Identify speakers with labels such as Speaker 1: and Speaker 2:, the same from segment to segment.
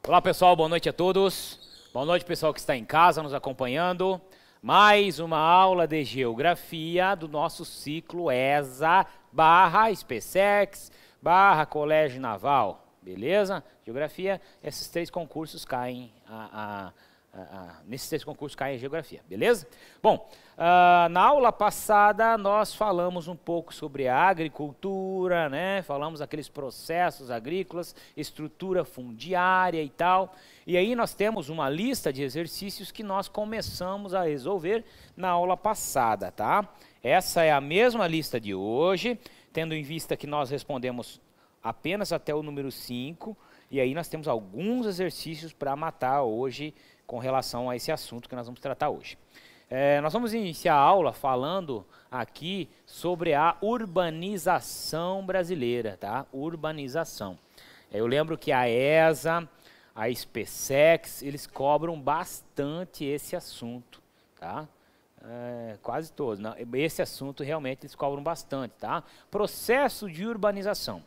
Speaker 1: Olá pessoal, boa noite a todos. Boa noite pessoal que está em casa nos acompanhando. Mais uma aula de Geografia do nosso ciclo ESA / SpaceX / Colégio Naval. Beleza? Geografia, esses três concursos caem nesses três concursos caem a geografia, beleza? Bom, na aula passada nós falamos um pouco sobre a agricultura, né? Falamos aqueles processos agrícolas, estrutura fundiária e tal. E aí nós temos uma lista de exercícios que nós começamos a resolver na aula passada, tá? Essa é a mesma lista de hoje, tendo em vista que nós respondemos apenas até o número 5, e aí nós temos alguns exercícios para matar hoje com relação a esse assunto que nós vamos tratar hoje. Nós vamos iniciar a aula falando aqui sobre a urbanização brasileira, tá? Urbanização. Eu lembro que a ESA, a SpaceX, eles cobram bastante esse assunto, tá? Quase todos, não? Esse assunto realmente eles cobram bastante, tá? Processo de urbanização.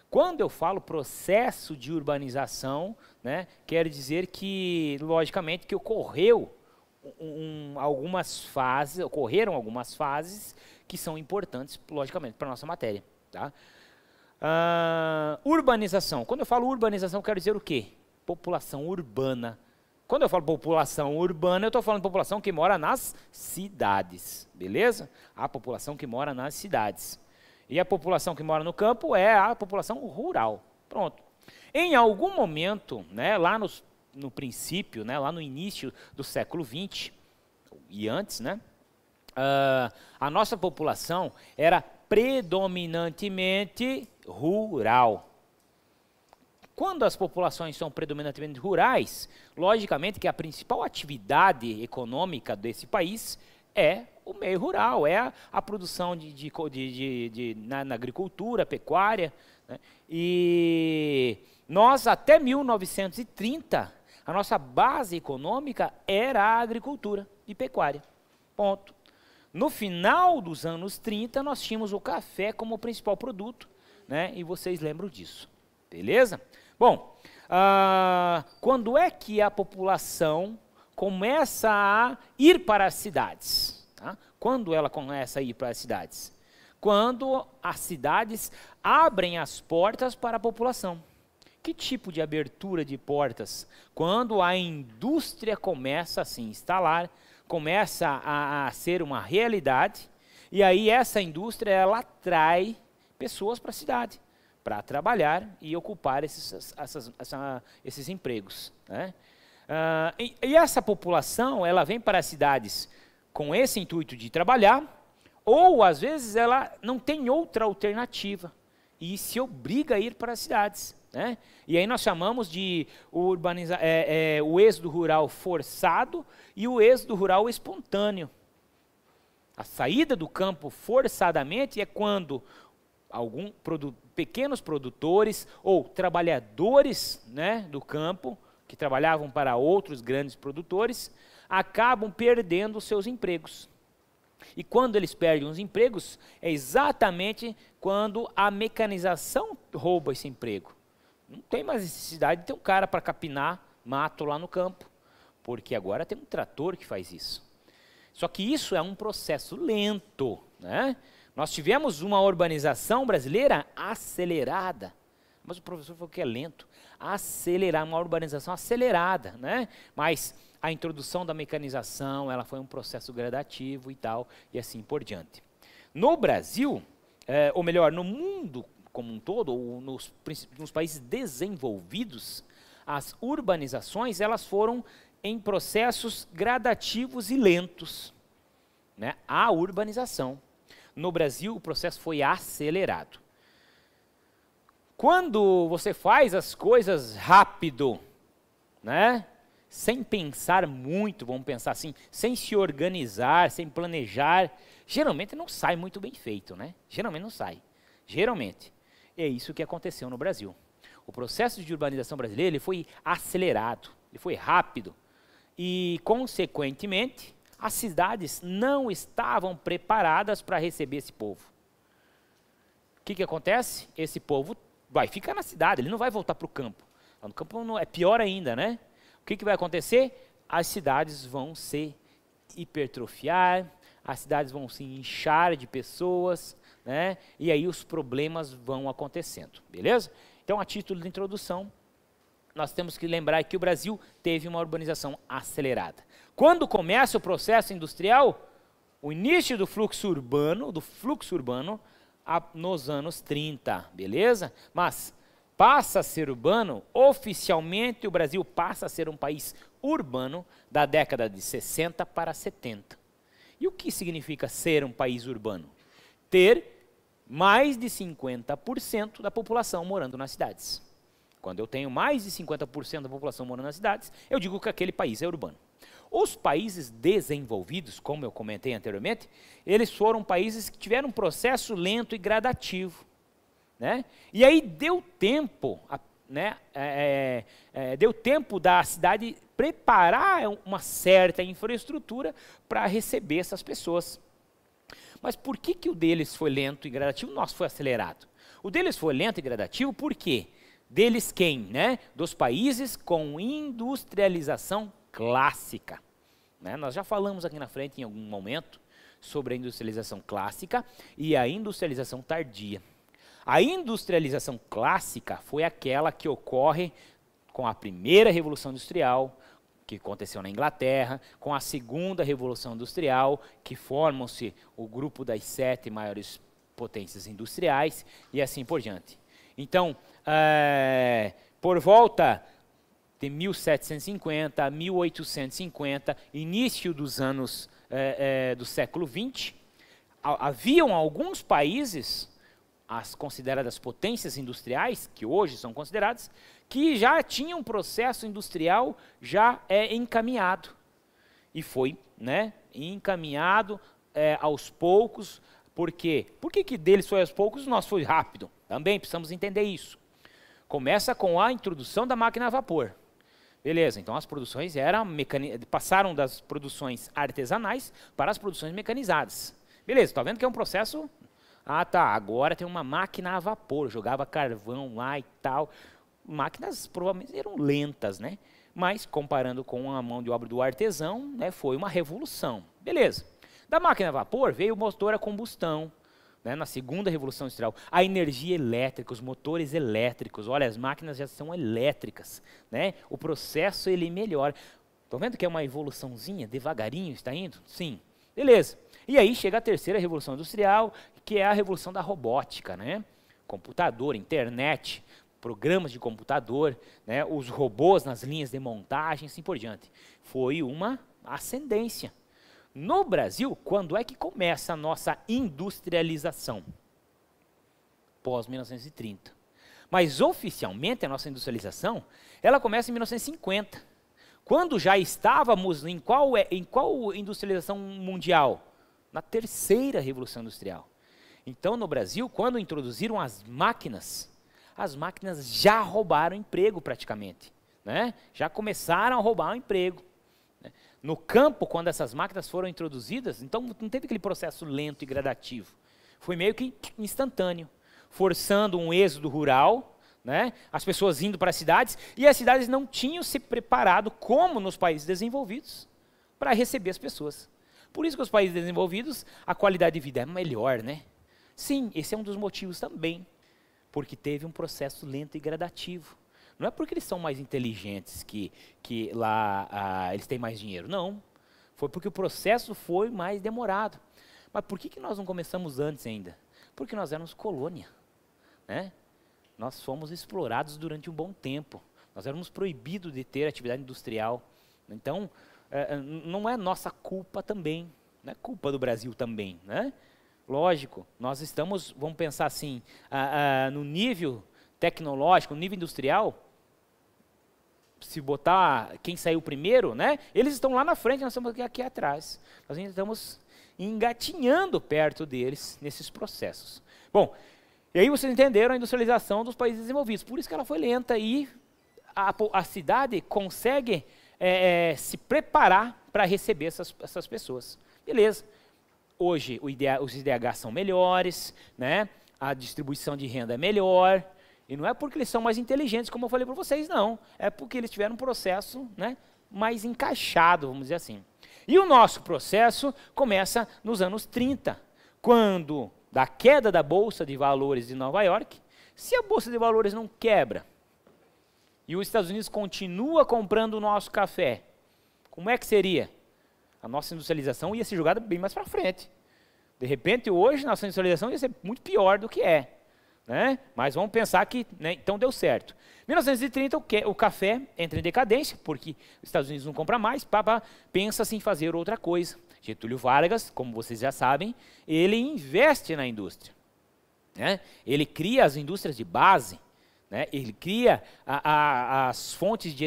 Speaker 1: Quando eu falo processo de urbanização, né, quer dizer que, logicamente, que ocorreram algumas fases que são importantes, logicamente, para a nossa matéria. Tá? Urbanização. Quando eu falo urbanização, eu quero dizer o quê? População urbana. Quando eu falo população urbana, eu estou falando de população que mora nas cidades, beleza? A população que mora nas cidades. E a população que mora no campo é a população rural. Pronto. Em algum momento, né, lá no princípio, né, lá no início do século XX, e antes, né, a nossa população era predominantemente rural. Quando as populações são predominantemente rurais, logicamente que a principal atividade econômica desse país é o meio rural, é a produção na agricultura, pecuária, né? E nós, até 1930, a nossa base econômica era a agricultura e pecuária. Ponto. No final dos anos 30, nós tínhamos o café como principal produto, né? E vocês lembram disso. Beleza? Bom, quando é que a população começa a ir para as cidades? Tá? Quando ela começa a ir para as cidades? Quando as cidades abrem as portas para a população. Que tipo de abertura de portas? Quando a indústria começa a se instalar, começa a ser uma realidade, e aí essa indústria ela atrai pessoas para a cidade, para trabalhar e ocupar esses empregos, né? E essa população, ela vem para as cidades com esse intuito de trabalhar, ou às vezes ela não tem outra alternativa e se obriga a ir para as cidades, né? E aí nós chamamos de o êxodo rural forçado e o êxodo rural espontâneo. A saída do campo forçadamente é quando pequenos produtores ou trabalhadores, né, do campo, que trabalhavam para outros grandes produtores, acabam perdendo os seus empregos. E quando eles perdem os empregos, é exatamente quando a mecanização rouba esse emprego. Não tem mais necessidade de ter um cara para capinar mato lá no campo, porque agora tem um trator que faz isso. Só que isso é um processo lento, né? Nós tivemos uma urbanização brasileira acelerada, mas o professor falou que é lento. Acelerar, uma urbanização acelerada, né? Mas a introdução da mecanização, ela foi um processo gradativo e tal, e assim por diante. No Brasil, ou melhor, no mundo como um todo, ou nos países desenvolvidos, as urbanizações, elas foram em processos gradativos e lentos, né? A urbanização. No Brasil, o processo foi acelerado. Quando você faz as coisas rápido, né, sem pensar muito, vamos pensar assim, sem se organizar, sem planejar, geralmente não sai muito bem feito, né? Geralmente não sai. Geralmente. É isso que aconteceu no Brasil. O processo de urbanização brasileiro ele foi acelerado, ele foi rápido e, consequentemente, as cidades não estavam preparadas para receber esse povo. O que acontece? Esse povo vai ficar na cidade, ele não vai voltar para o campo. Lá no campo é pior ainda, né? O que vai acontecer? As cidades vão se hipertrofiar, as cidades vão se inchar de pessoas, né? E aí os problemas vão acontecendo, beleza? Então, a título de introdução, nós temos que lembrar que o Brasil teve uma urbanização acelerada. Quando começa o processo industrial, o início do fluxo urbano, nos anos 30, beleza? Mas passa a ser urbano, oficialmente o Brasil passa a ser um país urbano da década de 60 para 70. E o que significa ser um país urbano? Ter mais de 50% da população morando nas cidades. Quando eu tenho mais de 50% da população morando nas cidades, eu digo que aquele país é urbano. Os países desenvolvidos, como eu comentei anteriormente, eles foram países que tiveram um processo lento e gradativo, né? E aí deu tempo, né, deu tempo da cidade preparar uma certa infraestrutura para receber essas pessoas. Mas por que o deles foi lento e gradativo? O nosso foi acelerado. O deles foi lento e gradativo por quê? Deles quem, né? Dos países com industrialização clássica. Né? Nós já falamos aqui na frente em algum momento sobre a industrialização clássica e a industrialização tardia. A industrialização clássica foi aquela que ocorre com a primeira Revolução Industrial, que aconteceu na Inglaterra, com a segunda Revolução Industrial, que formam-se o grupo das 7 maiores potências industriais, e assim por diante. Então, por volta de 1750, 1850, início dos anos do século XX, haviam alguns países, as consideradas potências industriais, que hoje são consideradas, que já tinham um processo industrial já encaminhado. E foi, né, encaminhado aos poucos. Por quê? Por que deles foi aos poucos e nós foi rápido? Também precisamos entender isso. Começa com a introdução da máquina a vapor. Beleza, então as produções passaram das produções artesanais para as produções mecanizadas. Beleza, está vendo que é um processo... Ah, tá, agora tem uma máquina a vapor, jogava carvão lá e tal. Máquinas provavelmente eram lentas, né? Mas, comparando com a mão de obra do artesão, né, foi uma revolução. Beleza. Da máquina a vapor veio o motor a combustão, né, na segunda Revolução Industrial. A energia elétrica, os motores elétricos, olha, as máquinas já são elétricas, né? O processo, ele melhora. Estão vendo que é uma evoluçãozinha, devagarinho está indo? Sim. Beleza. E aí chega a terceira Revolução Industrial, que é a revolução da robótica, né? Computador, internet, programas de computador, né? Os robôs nas linhas de montagem, assim por diante. Foi uma ascendência. No Brasil, quando é que começa a nossa industrialização? Pós-1930. Mas oficialmente a nossa industrialização, ela começa em 1950. Quando já estávamos em qual industrialização mundial? Na terceira Revolução Industrial. Então, no Brasil, quando introduziram as máquinas já roubaram emprego praticamente, né? Já começaram a roubar o emprego. Né? No campo, quando essas máquinas foram introduzidas, então não teve aquele processo lento e gradativo. Foi meio que instantâneo, forçando um êxodo rural, né? As pessoas indo para as cidades, e as cidades não tinham se preparado, como nos países desenvolvidos, para receber as pessoas. Por isso que os países desenvolvidos, a qualidade de vida é melhor, né? Sim, esse é um dos motivos também, porque teve um processo lento e gradativo. Não é porque eles são mais inteligentes que lá eles têm mais dinheiro, não. Foi porque o processo foi mais demorado. Mas por que nós não começamos antes ainda? Porque nós éramos colônia, né? Nós fomos explorados durante um bom tempo. Nós éramos proibidos de ter atividade industrial. Então, não é nossa culpa também, não é culpa do Brasil também, né? Lógico, nós estamos, vamos pensar assim, no nível tecnológico, no nível industrial, se botar quem saiu primeiro, né? Eles estão lá na frente, nós estamos aqui atrás. Nós ainda estamos engatinhando perto deles nesses processos. Bom, e aí vocês entenderam a industrialização dos países desenvolvidos. Por isso que ela foi lenta e a cidade consegue se preparar para receber essas pessoas. Beleza. Hoje os IDH são melhores, né? A distribuição de renda é melhor, E não é porque eles são mais inteligentes, como eu falei para vocês, não. É porque eles tiveram um processo, né, mais encaixado, vamos dizer assim. E o nosso processo começa nos anos 30, quando, da queda da Bolsa de Valores de Nova York, se a Bolsa de Valores não quebra, e os Estados Unidos continua comprando o nosso café, como é que seria? A nossa industrialização ia ser jogada bem mais para frente. De repente, hoje, a nossa industrialização ia ser muito pior do que é. Né? Mas vamos pensar que, né, então deu certo. Em 1930, o café entra em decadência, porque os Estados Unidos não compram mais, pensa-se em fazer outra coisa. Getúlio Vargas, como vocês já sabem, ele investe na indústria. Né? Ele cria as indústrias de base, né? Ele cria as fontes de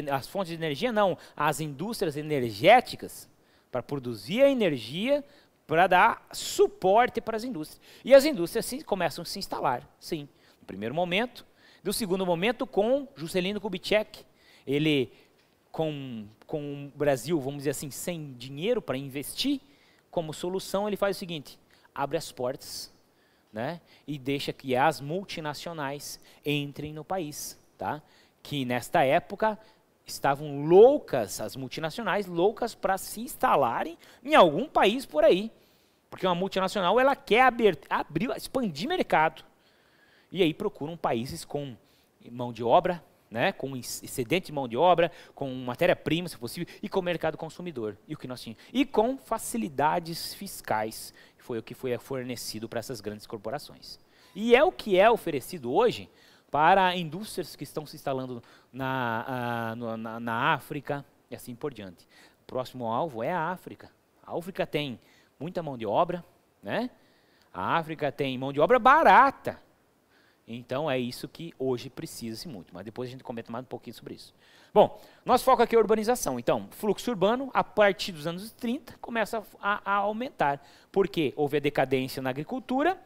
Speaker 1: energia, não, as indústrias energéticas, para produzir a energia para dar suporte para as indústrias. E as indústrias sim, começam a se instalar, sim. No primeiro momento, do segundo momento com Juscelino Kubitschek, ele com o Brasil, vamos dizer assim, sem dinheiro para investir, como solução ele faz o seguinte, abre as portas, né, e deixa que as multinacionais entrem no país, tá? Que nesta época estavam loucas, as multinacionais, loucas para se instalarem em algum país por aí. Porque uma multinacional, ela quer expandir mercado. E aí procuram países com mão de obra, né, com excedente de mão de obra, com matéria-prima, se possível, e com mercado consumidor. E o que nós tínhamos? E com facilidades fiscais. Foi o que foi fornecido para essas grandes corporações. E é o que é oferecido hoje para indústrias que estão se instalando na África e assim por diante. O próximo alvo é a África. A África tem muita mão de obra, né? A África tem mão de obra barata. Então é isso que hoje precisa-se muito. Mas depois a gente comenta mais um pouquinho sobre isso. Bom, nosso foco aqui é a urbanização. Então, fluxo urbano, a partir dos anos 30, começa a aumentar. Porque houve a decadência na agricultura,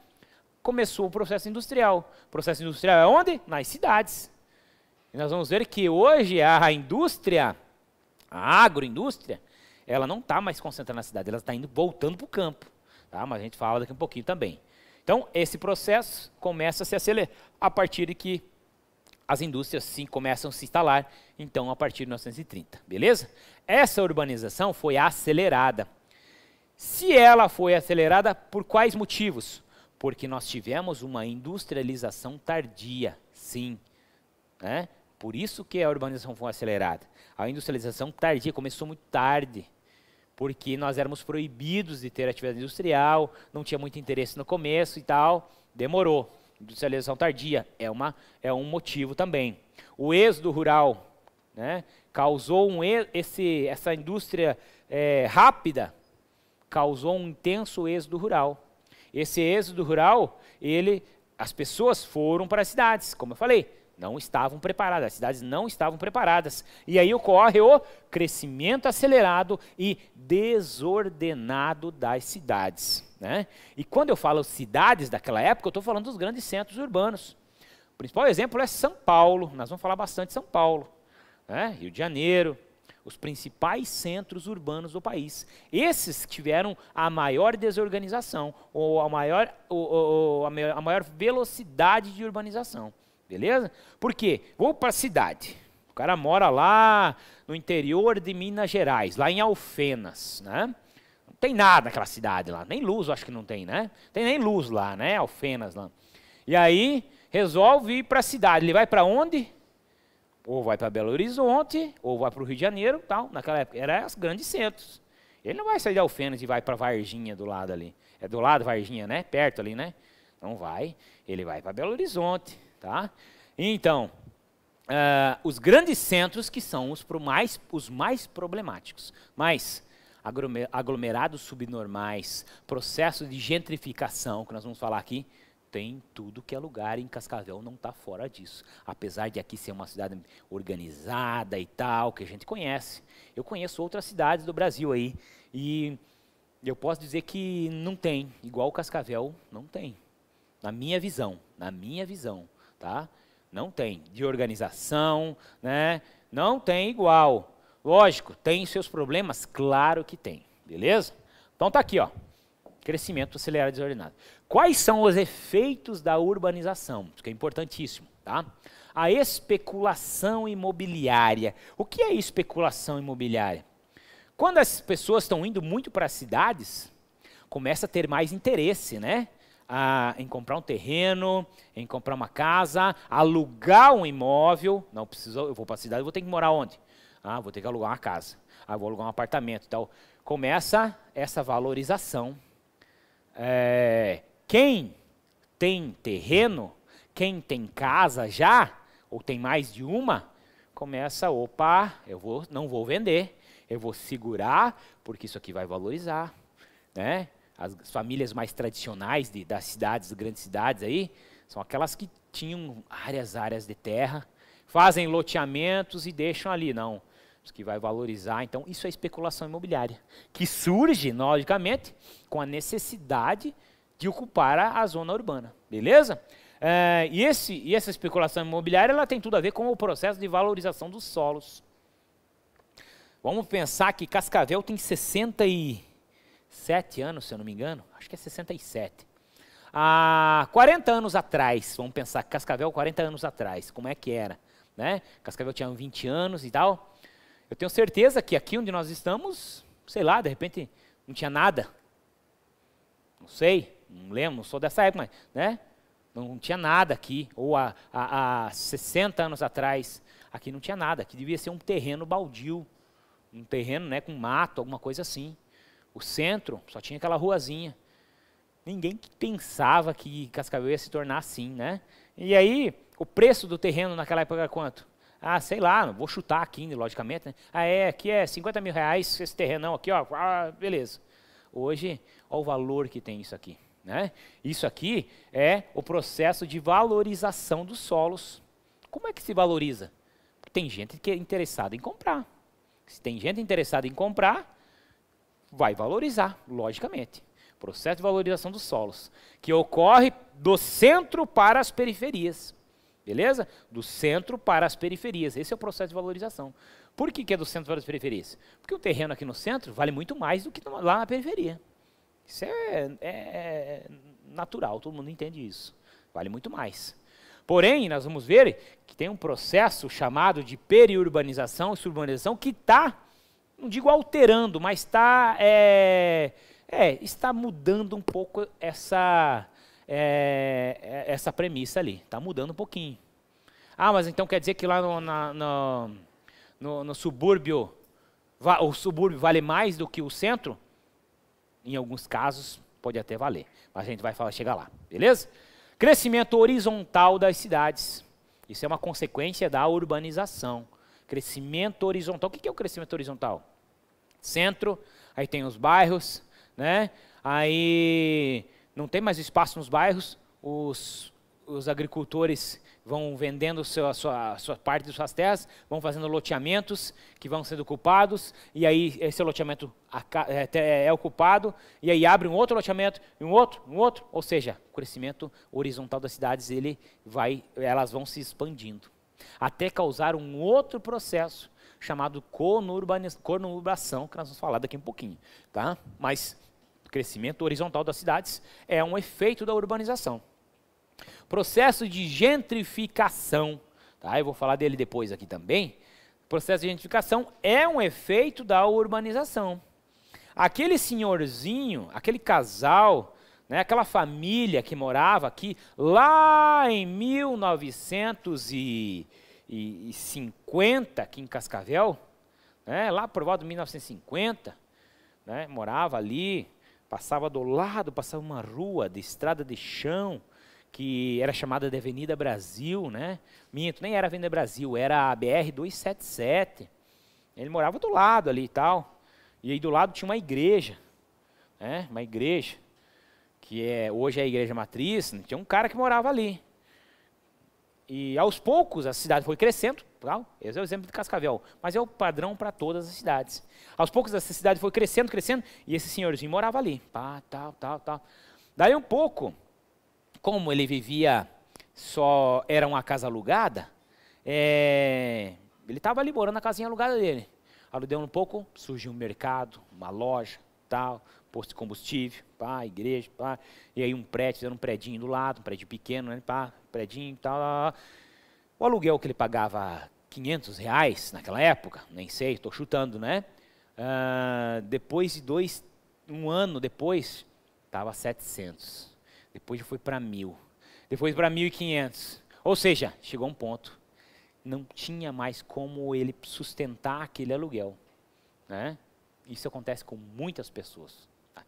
Speaker 1: começou o processo industrial. O processo industrial é onde? Nas cidades. E nós vamos ver que hoje a indústria, a agroindústria, ela não está mais concentrada na cidade, ela está voltando para o campo. Tá? Mas a gente fala daqui um pouquinho também. Então, esse processo começa a se acelerar a partir de que as indústrias sim começam a se instalar, então a partir de 1930, beleza? Essa urbanização foi acelerada. Se ela foi acelerada, por quais motivos? Porque nós tivemos uma industrialização tardia, sim. Né? Por isso que a urbanização foi acelerada. A industrialização tardia começou muito tarde, porque nós éramos proibidos de ter atividade industrial, não tinha muito interesse no começo e tal, demorou. Industrialização tardia é um motivo também. O êxodo rural, né, causou essa indústria rápida, causou um intenso êxodo rural. Esse êxodo rural, as pessoas foram para as cidades, como eu falei, não estavam preparadas, as cidades não estavam preparadas. E aí ocorre o crescimento acelerado e desordenado das cidades. Né? E quando eu falo cidades daquela época, eu estou falando dos grandes centros urbanos. O principal exemplo é São Paulo, nós vamos falar bastante de São Paulo. Né? Rio de Janeiro, os principais centros urbanos do país. Esses tiveram a maior desorganização, ou a maior velocidade de urbanização. Beleza? Por quê? Vou para a cidade. O cara mora lá no interior de Minas Gerais, lá em Alfenas, né? Não tem nada naquela cidade lá, nem luz eu acho que não tem, né? Tem nem luz lá, né? Alfenas lá. E aí, resolve ir para a cidade. Ele vai para onde? Ou vai para Belo Horizonte, ou vai para o Rio de Janeiro, tal. Naquela época, eram os grandes centros. Ele não vai sair de Alfenas e vai para Varginha do lado ali. É do lado Varginha, né? Perto ali, né? Não vai. Ele vai para Belo Horizonte. Tá? Então, os grandes centros que são os mais problemáticos, mas aglomerados subnormais, processo de gentrificação, que nós vamos falar aqui, tem tudo que é lugar em Cascavel, não está fora disso. Apesar de aqui ser uma cidade organizada e tal, que a gente conhece. Eu conheço outras cidades do Brasil aí, e eu posso dizer que não tem, igual Cascavel, não tem. Na minha visão. Tá? Não tem, de organização, né? Não tem igual. Lógico, tem seus problemas? Claro que tem, beleza? Então tá aqui, ó, crescimento acelerado e desordenado. Quais são os efeitos da urbanização? Isso que é importantíssimo. tá? A especulação imobiliária. O que é especulação imobiliária? Quando as pessoas estão indo muito para as cidades, começa a ter mais interesse, né? Em comprar um terreno, em comprar uma casa, alugar um imóvel. Não precisa, eu vou para a cidade, eu vou ter que morar onde? Vou ter que alugar uma casa. Vou alugar um apartamento. Então, começa essa valorização. Quem tem terreno, quem tem casa já, ou tem mais de uma, começa, opa, não vou vender, eu vou segurar, porque isso aqui vai valorizar, né? As famílias mais tradicionais das cidades, das grandes cidades aí, são aquelas que tinham áreas de terra, fazem loteamentos e deixam ali, não, isso que vai valorizar. Então, isso é especulação imobiliária, que surge, logicamente, com a necessidade de ocupar a zona urbana, beleza? E essa especulação imobiliária, ela tem tudo a ver com o processo de valorização dos solos. Vamos pensar que Cascavel tem 67 anos, se eu não me engano, acho que é 67. Há 40 anos atrás, vamos pensar, Cascavel 40 anos atrás, como é que era? Né? Cascavel tinha 20 anos e tal. Eu tenho certeza que aqui onde nós estamos, sei lá, de repente não tinha nada. Não sei, não lembro, não sou dessa época, mas, né? Não tinha nada aqui. Ou há 60 anos atrás, aqui não tinha nada. Aqui devia ser um terreno baldio. Um terreno, né, com mato, alguma coisa assim. O centro só tinha aquela ruazinha. Ninguém pensava que Cascavel ia se tornar assim, né? E aí, o preço do terreno naquela época era quanto? Sei lá, não vou chutar aqui, logicamente, né? Aqui é 50 mil reais esse terrenão aqui, ó. Beleza. Hoje, olha o valor que tem isso aqui, né? Isso aqui é o processo de valorização dos solos. Como é que se valoriza? Tem gente que é interessada em comprar. Se tem gente interessada em comprar, vai valorizar, logicamente. Processo de valorização dos solos, que ocorre do centro para as periferias. Beleza? Do centro para as periferias. Esse é o processo de valorização. Por que é do centro para as periferias? Porque o terreno aqui no centro vale muito mais do que lá na periferia. Isso é natural, todo mundo entende isso. Vale muito mais. Porém, nós vamos ver que tem um processo chamado de periurbanização e suburbanização que está, não digo alterando, mas está mudando um pouco essa premissa ali. Está mudando um pouquinho. Mas então quer dizer que lá no subúrbio, o subúrbio vale mais do que o centro? Em alguns casos, pode até valer. Mas a gente vai chegar lá, beleza? Crescimento horizontal das cidades. Isso é uma consequência da urbanização. Crescimento horizontal. O que é o crescimento horizontal? Centro, aí tem os bairros, né? Aí não tem mais espaço nos bairros, os agricultores vão vendendo a sua parte de suas terras, vão fazendo loteamentos que vão sendo ocupados, e aí esse loteamento é ocupado, e aí abre um outro loteamento, um outro, ou seja, o crescimento horizontal das cidades, elas vão se expandindo, até causar um outro processo chamado conurbação, que nós vamos falar daqui a um pouquinho, tá? Mas o crescimento horizontal das cidades é um efeito da urbanização. Processo de gentrificação, tá? Eu vou falar dele depois aqui também. O processo de gentrificação é um efeito da urbanização. Aquele senhorzinho, aquele casal, né, aquela família que morava aqui lá em 1950, aqui em Cascavel, né, lá por volta de 1950, né, morava ali, passava do lado, passava uma rua de estrada de chão, que era chamada de Avenida Brasil, né? Minto, nem era Avenida Brasil, era a BR-277. Ele morava do lado ali e tal. E aí do lado tinha uma igreja, né? Uma igreja, que hoje é a igreja matriz, tinha um cara que morava ali. E aos poucos a cidade foi crescendo, tal. Esse é o exemplo de Cascavel, mas é o padrão para todas as cidades. Aos poucos essa cidade foi crescendo, e esse senhorzinho morava ali. Tal. Daí um pouco, como ele vivia era uma casa alugada, ele estava ali morando na casinha alugada dele. Alugou um pouco, surgiu um mercado, uma loja, tal, posto de combustível, igreja, e aí um prédio, fizeram um predinho do lado, um prédio pequeno, né, predinho, tal. O aluguel que ele pagava R$ 500 naquela época, nem sei, estou chutando, né? Depois de um ano depois, estava 700. Depois já foi para 1.000. Depois para 1.500. Ou seja, chegou um ponto, não tinha mais como ele sustentar aquele aluguel, né? Isso acontece com muitas pessoas, tá?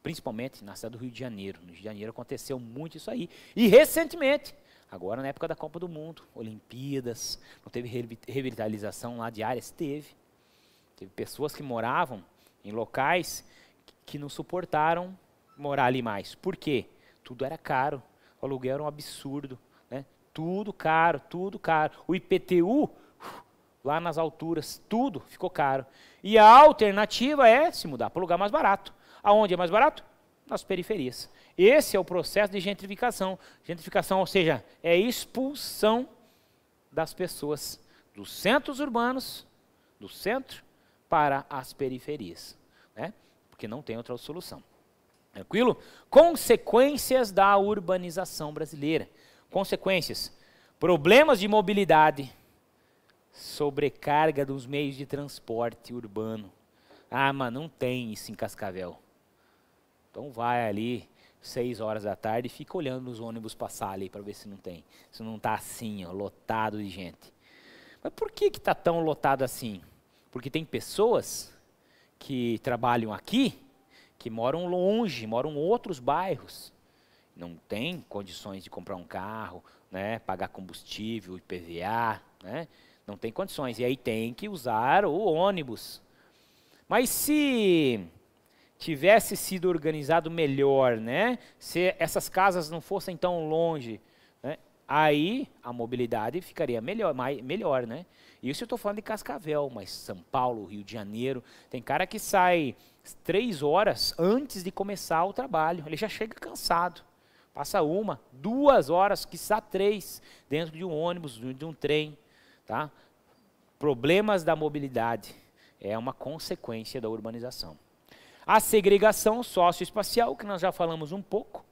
Speaker 1: Principalmente na cidade do Rio de Janeiro. No Rio de Janeiro aconteceu muito isso aí. E recentemente, agora na época da Copa do Mundo, Olimpíadas, não teve revitalização lá de áreas? Teve. Teve pessoas que moravam em locais que não suportaram morar ali mais. Por quê? Tudo era caro, o aluguel era um absurdo, né? Tudo caro, tudo caro. O IPTU, lá nas alturas, tudo ficou caro. E a alternativa é se mudar para um lugar mais barato. Aonde é mais barato? Nas periferias. Esse é o processo de gentrificação. Gentrificação, ou seja, é expulsão das pessoas dos centros urbanos, do centro, para as periferias, né? Porque não tem outra solução. Tranquilo? Consequências da urbanização brasileira. Consequências: problemas de mobilidade, sobrecarga dos meios de transporte urbano. Ah, mas não tem isso em Cascavel. Então vai ali 6 horas da tarde e fica olhando os ônibus passar ali para ver se não tem. Se não está assim, ó, lotado de gente. Mas por que está tão lotado assim? Porque tem pessoas que trabalham aqui, que moram longe, moram em outros bairros. Não tem condições de comprar um carro, né, pagar combustível, IPVA, né, não tem condições. E aí tem que usar o ônibus. Mas se tivesse sido organizado melhor, né, se essas casas não fossem tão longe, né, aí a mobilidade ficaria melhor, né? Isso eu estou falando de Cascavel, mas São Paulo, Rio de Janeiro, tem cara que sai 3 horas antes de começar o trabalho, ele já chega cansado. Passa 1, 2 horas, quiçá 3, dentro de um ônibus, de um trem, tá? Problemas da mobilidade é uma consequência da urbanização. A segregação socioespacial, que nós já falamos um pouco,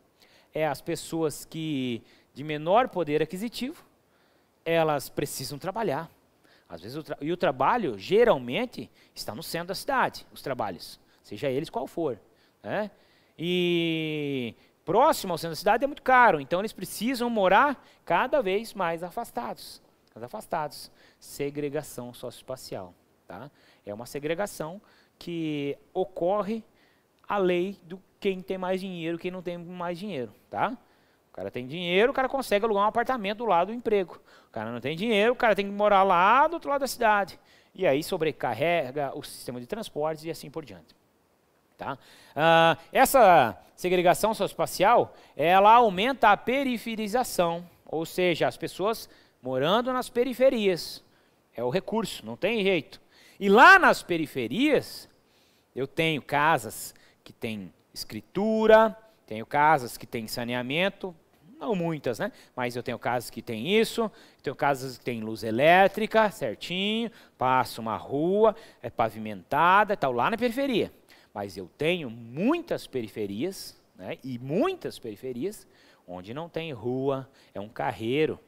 Speaker 1: é as pessoas que, de menor poder aquisitivo, elas precisam trabalhar. Às vezes e o trabalho, geralmente, está no centro da cidade, os trabalhos, seja eles qual for, né? E próximo ao centro da cidade é muito caro, então eles precisam morar cada vez mais afastados. Segregação socioespacial, tá? É uma segregação que ocorre a lei do quem tem mais dinheiro, quem não tem mais dinheiro, tá? O cara tem dinheiro, o cara consegue alugar um apartamento do lado do emprego. O cara não tem dinheiro, o cara tem que morar lá do outro lado da cidade. E aí sobrecarrega o sistema de transportes e assim por diante. Tá? Essa segregação socioespacial, ela aumenta a periferização, ou seja, as pessoas morando nas periferias. É o recurso, não tem jeito. E lá nas periferias, eu tenho casas que têm escritura, tenho casas que têm saneamento, não muitas, né? Mas eu tenho casas que têm isso, tenho casas que têm luz elétrica, certinho, passo uma rua, é pavimentada, tal, lá na periferia. Mas eu tenho muitas periferias, né? E muitas periferias, onde não tem rua, é um carreiro.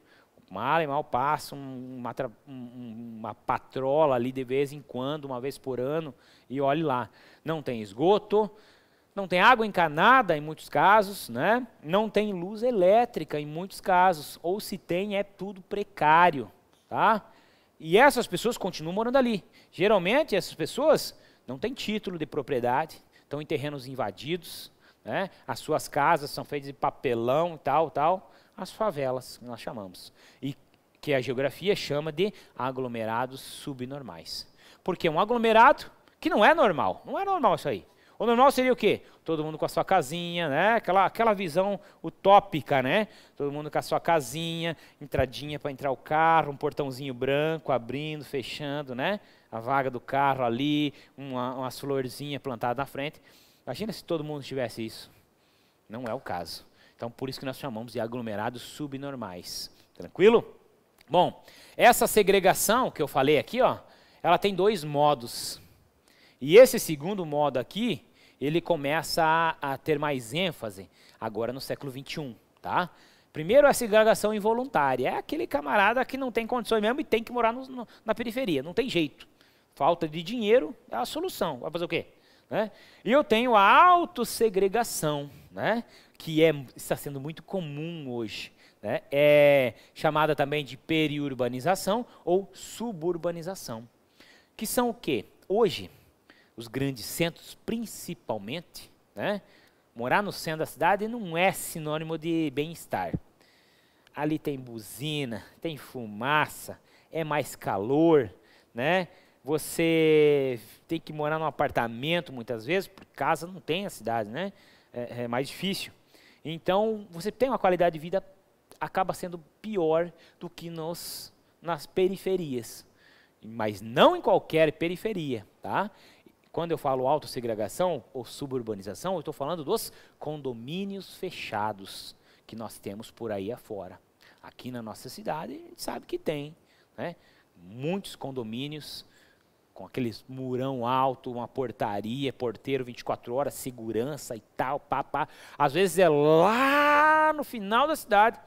Speaker 1: Mal e mal passa uma patrola ali de vez em quando, uma vez por ano, e olhe lá. Não tem esgoto, não tem água encanada em muitos casos, né? Não tem luz elétrica em muitos casos, ou se tem é tudo precário, tá? E essas pessoas continuam morando ali. Geralmente essas pessoas não têm título de propriedade, estão em terrenos invadidos, né? As suas casas são feitas de papelão e tal. As favelas, que nós chamamos, e que a geografia chama de aglomerados subnormais. Porque um aglomerado que não é normal isso aí. O normal seria o quê? Todo mundo com a sua casinha, né? Aquela visão utópica, né? Todo mundo com a sua casinha, entradinha para entrar o carro, um portãozinho branco, abrindo, fechando, né? A vaga do carro ali, umas florzinhas plantadas na frente. Imagina se todo mundo tivesse isso. Não é o caso. Então, por isso que nós chamamos de aglomerados subnormais. Tranquilo? Bom, essa segregação que eu falei aqui, ó, ela tem 2 modos. E esse segundo modo aqui, ele começa a ter mais ênfase agora no século XXI, tá? Primeiro, a segregação involuntária. É aquele camarada que não tem condições mesmo e tem que morar na periferia. Não tem jeito. Falta de dinheiro é a solução. Vai fazer o quê? Né? E eu tenho a autossegregação, né? Que está sendo muito comum hoje. Né? É chamada também de periurbanização ou suburbanização. Que são o quê? Hoje, os grandes centros, principalmente, né? Morar no centro da cidade não é sinônimo de bem-estar. Ali tem buzina, tem fumaça, é mais calor, né? Você tem que morar num apartamento muitas vezes, porque casa não tem a cidade, né? É mais difícil. Então, você tem uma qualidade de vida, acaba sendo pior do que nas periferias. Mas não em qualquer periferia, tá? Quando eu falo autossegregação ou suburbanização, eu estou falando dos condomínios fechados que nós temos por aí afora. Aqui na nossa cidade, a gente sabe que tem, né? Muitos condomínios com aqueles murão alto, uma portaria, porteiro 24 horas, segurança e tal, pá. Às vezes é lá no final da cidade,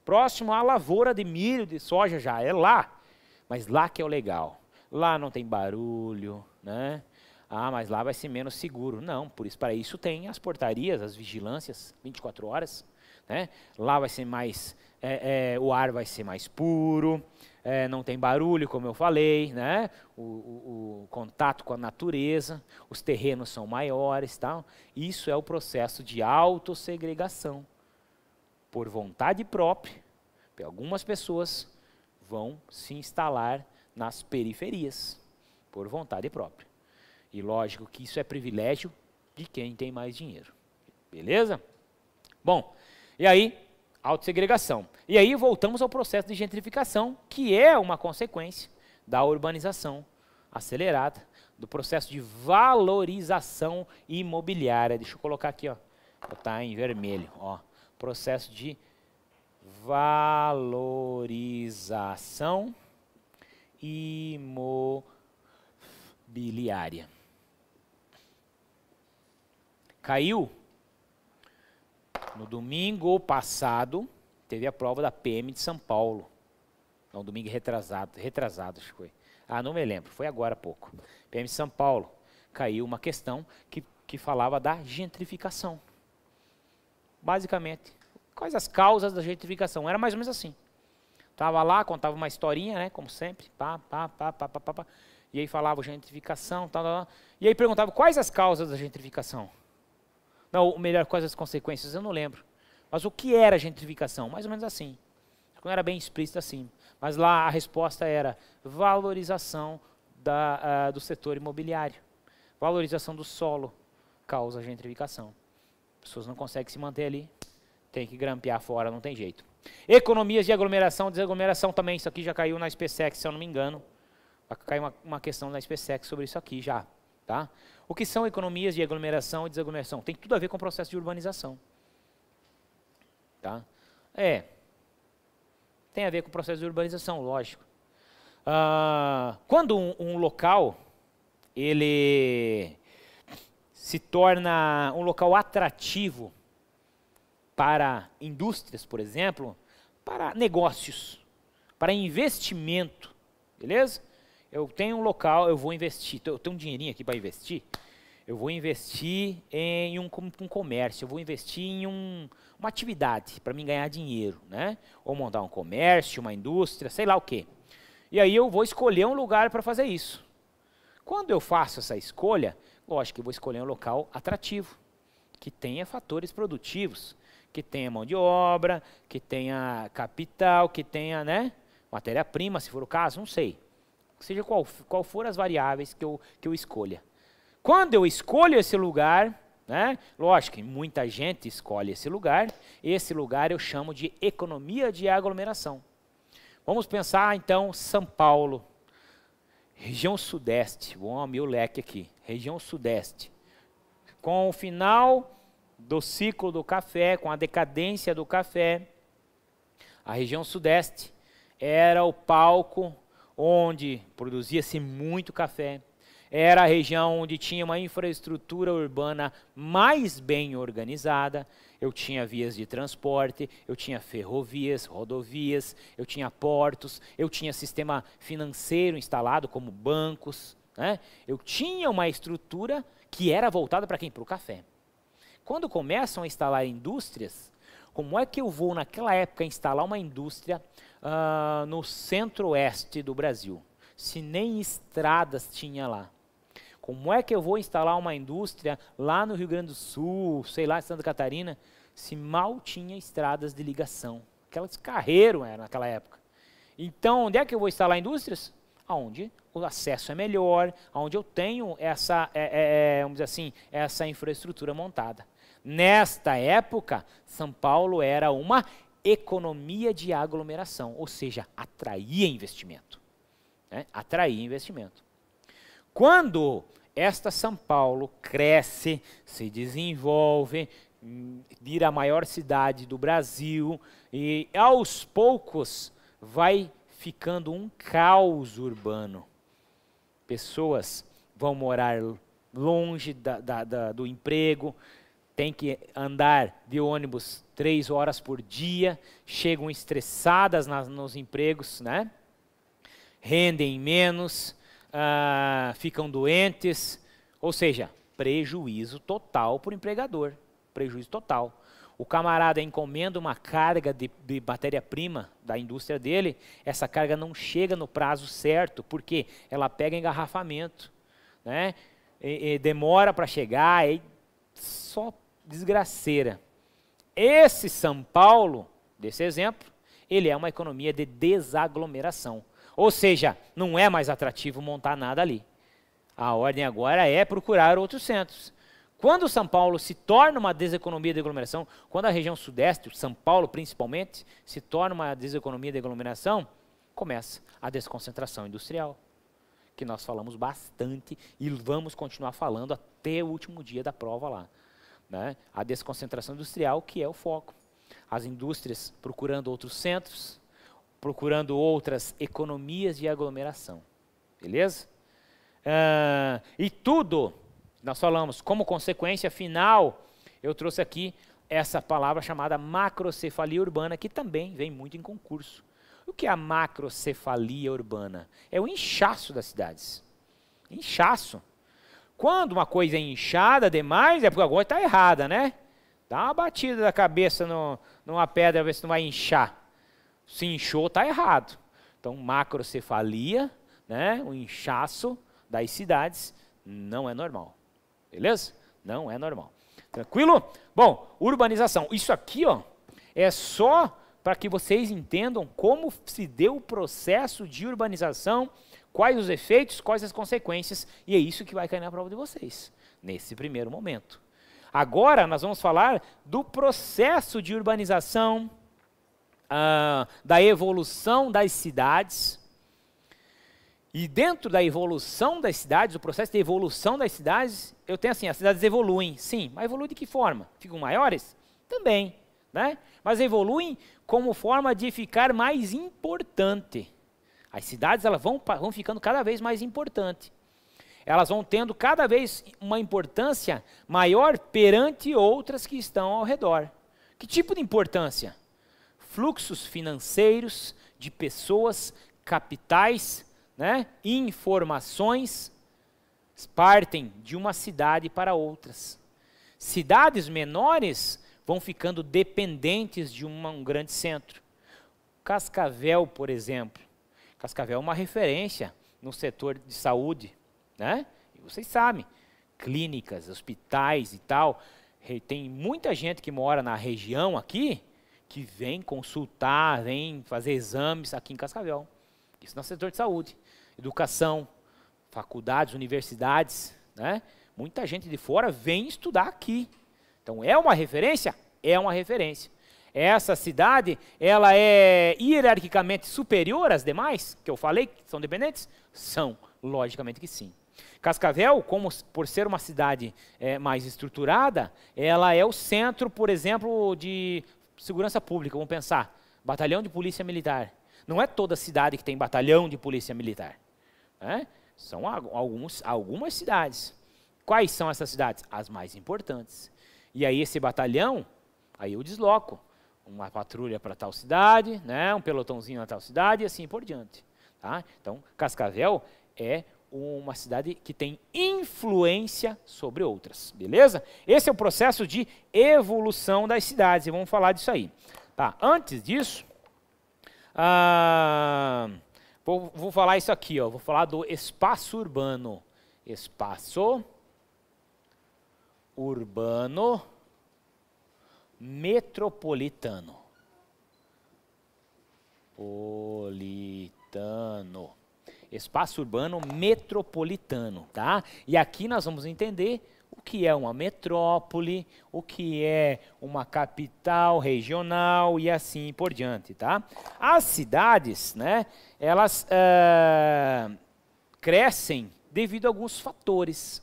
Speaker 1: próximo à lavoura de milho, de soja já, é lá. Mas lá que é o legal. Lá não tem barulho, né? Ah, mas lá vai ser menos seguro. Não, para isso tem as portarias, as vigilâncias, 24 horas. Né? Lá vai ser mais, o ar vai ser mais puro, não tem barulho, como eu falei, né? O contato com a natureza, os terrenos são maiores. Tal. Isso é o processo de autossegregação. Por vontade própria, algumas pessoas vão se instalar nas periferias, por vontade própria. E lógico que isso é privilégio de quem tem mais dinheiro. Beleza? Bom, e aí, autossegregação. E aí voltamos ao processo de gentrificação, que é uma consequência da urbanização acelerada, do processo de valorização imobiliária. Deixa eu colocar aqui, ó, botar em vermelho, ó, processo de valorização imobiliária. Caiu no domingo passado, teve a prova da PM de São Paulo. Não, domingo retrasado acho que foi. Ah, não me lembro, foi agora há pouco. PM de São Paulo, caiu uma questão que falava da gentrificação. Basicamente, quais as causas da gentrificação? Era mais ou menos assim. Estava lá, contava uma historinha, né, como sempre, pá. E aí falava gentrificação, tal. E aí perguntava quais as causas da gentrificação. Não, ou melhor, quais as consequências, eu não lembro. Mas o que era gentrificação? Mais ou menos assim. Não era bem explícito assim. Mas lá a resposta era valorização do setor imobiliário. Valorização do solo causa gentrificação. As pessoas não conseguem se manter ali, tem que grampear fora, não tem jeito. Economias de aglomeração, desaglomeração também, isso aqui já caiu na SpaceX, se eu não me engano. Vai cair uma questão na SpaceX sobre isso aqui já. Tá? O que são economias de aglomeração e desaglomeração? Tem tudo a ver com o processo de urbanização. Tá? Tem a ver com o processo de urbanização, lógico. Quando um local ele se torna um local atrativo para indústrias, por exemplo, para negócios, para investimento, beleza? Eu tenho um local, eu vou investir, eu tenho um dinheirinho aqui para investir, eu vou investir em um comércio, eu vou investir em uma atividade para mim ganhar dinheiro, né? Ou montar um comércio, uma indústria, sei lá o quê. E aí eu vou escolher um lugar para fazer isso. Quando eu faço essa escolha, lógico que eu vou escolher um local atrativo, que tenha fatores produtivos, que tenha mão de obra, que tenha capital, que tenha, né, matéria-prima, se for o caso, não sei. Seja qual for as variáveis que eu escolha. Quando eu escolho esse lugar, né, lógico que muita gente escolhe esse lugar eu chamo de economia de aglomeração. Vamos pensar então São Paulo, região sudeste, vou abrir o leque aqui, região sudeste. Com o final do ciclo do café, com a decadência do café, a região sudeste era o palco onde produzia-se muito café, era a região onde tinha uma infraestrutura urbana mais bem organizada. Eu tinha vias de transporte, eu tinha ferrovias, rodovias, eu tinha portos, eu tinha sistema financeiro instalado como bancos, né? Eu tinha uma estrutura que era voltada para quem? Para o café. Quando começam a instalar indústrias, como é que eu vou naquela época instalar uma indústria no centro-oeste do Brasil, se nem estradas tinha lá? Como é que eu vou instalar uma indústria lá no Rio Grande do Sul, sei lá, em Santa Catarina, se mal tinha estradas de ligação? Aquelas carreiro naquela época. Então, onde é que eu vou instalar indústrias? Aonde o acesso é melhor, aonde eu tenho essa, vamos dizer assim, essa infraestrutura montada. Nesta época, São Paulo era uma economia de aglomeração, ou seja, atraía investimento. Né? Atraía investimento. Quando esta São Paulo cresce, se desenvolve, vira a maior cidade do Brasil e aos poucos vai ficando um caos urbano. Pessoas vão morar longe do emprego, tem que andar de ônibus 3 horas por dia, chegam estressadas nos empregos, né? Rendem menos, ficam doentes, ou seja, prejuízo total para o empregador, prejuízo total. O camarada encomenda uma carga de matéria-prima da indústria dele, essa carga não chega no prazo certo, porque ela pega engarrafamento, né? E demora para chegar, e só desgraceira. Esse São Paulo, desse exemplo, ele é uma economia de desaglomeração. Ou seja, não é mais atrativo montar nada ali. A ordem agora é procurar outros centros. Quando São Paulo se torna uma deseconomia de aglomeração, quando a região sudeste, São Paulo principalmente, se torna uma deseconomia de aglomeração, começa a desconcentração industrial, que nós falamos bastante e vamos continuar falando até o último dia da prova lá. Né? A desconcentração industrial, que é o foco. As indústrias procurando outros centros, procurando outras economias de aglomeração. Beleza? E tudo, nós falamos, como consequência final, eu trouxe aqui essa palavra chamada macrocefalia urbana, que também vem muito em concurso. O que é a macrocefalia urbana? É o inchaço das cidades. Inchaço. Quando uma coisa é inchada demais, é porque a coisa está errada, né? Dá uma batida da cabeça numa pedra, ver se não vai inchar. Se inchou, está errado. Então, macrocefalia, né? O inchaço das cidades não é normal. Beleza? Não é normal. Tranquilo? Bom, urbanização. Isso aqui, ó, é só para que vocês entendam como se deu o processo de urbanização, quais os efeitos, quais as consequências, e é isso que vai cair na prova de vocês, nesse primeiro momento. Agora nós vamos falar do processo de urbanização, da evolução das cidades. E dentro da evolução das cidades, o processo de evolução das cidades, eu tenho assim, as cidades evoluem, sim, mas evoluem de que forma? Ficam maiores? Também, né? Mas evoluem como forma de ficar mais importante. As cidades elas vão ficando cada vez mais importantes. Elas vão tendo cada vez uma importância maior perante outras que estão ao redor. Que tipo de importância? Fluxos financeiros de pessoas, capitais, né? Informações partem de uma cidade para outras. Cidades menores vão ficando dependentes de um grande centro. Cascavel, por exemplo. Cascavel é uma referência no setor de saúde, né? E vocês sabem, clínicas, hospitais e tal. Tem muita gente que mora na região aqui que vem consultar, vem fazer exames aqui em Cascavel. Isso no setor de saúde. Educação, faculdades, universidades, né? Muita gente de fora vem estudar aqui. Então, é uma referência? É uma referência. Essa cidade, ela é hierarquicamente superior às demais, que eu falei que são dependentes? São, logicamente que sim. Cascavel, como por ser uma cidade mais estruturada, ela é o centro, por exemplo, de segurança pública. Vamos pensar, batalhão de polícia militar. Não é toda cidade que tem batalhão de polícia militar. Né? São algumas cidades. Quais são essas cidades? As mais importantes. E aí esse batalhão, aí eu desloco uma patrulha para tal cidade, né, um pelotãozinho na tal cidade e assim por diante. Tá? Então, Cascavel é uma cidade que tem influência sobre outras, beleza? Esse é o processo de evolução das cidades, e vamos falar disso aí. Tá, antes disso, vou falar isso aqui, ó, vou falar do espaço urbano. Espaço urbano metropolitano. Espaço urbano metropolitano, tá? E aqui nós vamos entender o que é uma metrópole, o que é uma capital regional e assim por diante, tá? As cidades, né, elas crescem devido a alguns fatores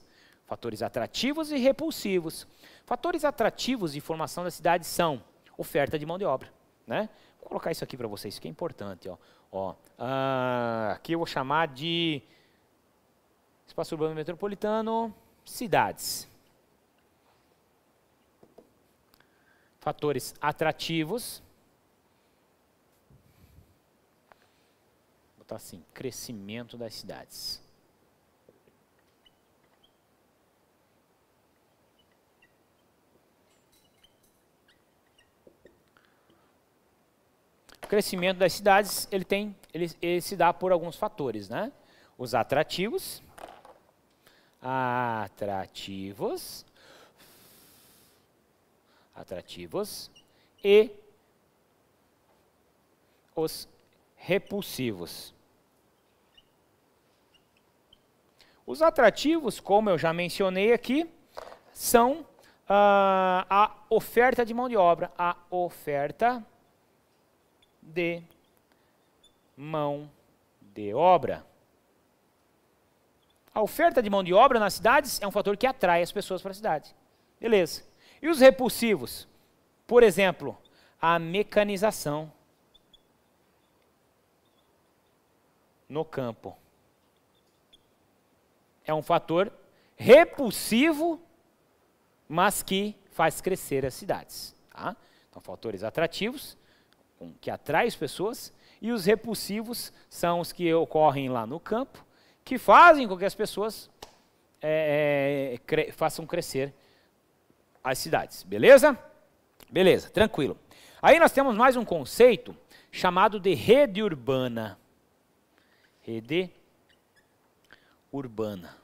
Speaker 1: atrativos e repulsivos. Fatores atrativos de formação da cidade são oferta de mão de obra, né? Vou colocar isso aqui para vocês, que é importante, ó. Aqui eu vou chamar de espaço urbano metropolitano, cidades. Fatores atrativos. Vou botar assim, crescimento das cidades. O crescimento das cidades, ele se dá por alguns fatores, né? Os atrativos e os repulsivos. Os atrativos, como eu já mencionei aqui, são a oferta de mão de obra, a oferta de mão de obra. A oferta de mão de obra nas cidades é um fator que atrai as pessoas para a cidade. Beleza. E os repulsivos? Por exemplo, a mecanização no campo. É um fator repulsivo, mas que faz crescer as cidades. Tá? Então, fatores atrativos, que atraem as pessoas, e os repulsivos são os que ocorrem lá no campo, que fazem com que as pessoas façam crescer as cidades. Beleza? Beleza, tranquilo. Aí nós temos mais um conceito chamado de rede urbana. Rede urbana.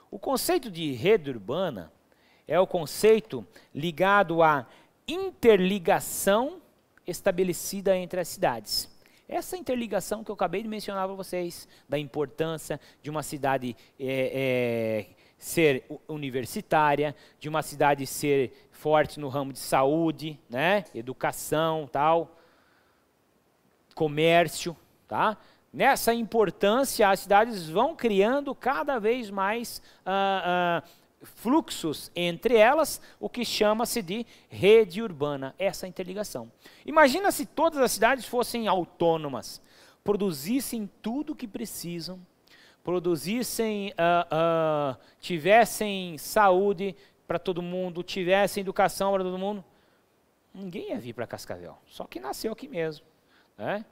Speaker 1: O conceito de rede urbana é o conceito ligado à interligação estabelecida entre as cidades. Essa interligação que eu acabei de mencionar para vocês, da importância de uma cidade ser universitária, de uma cidade ser forte no ramo de saúde, né, educação, tal, comércio, tá? Nessa importância, as cidades vão criando cada vez mais fluxos entre elas, o que chama-se de rede urbana, essa interligação. Imagina se todas as cidades fossem autônomas, produzissem tudo o que precisam, tivessem saúde para todo mundo, tivessem educação para todo mundo, ninguém ia vir para Cascavel, só que nasceu aqui mesmo, né?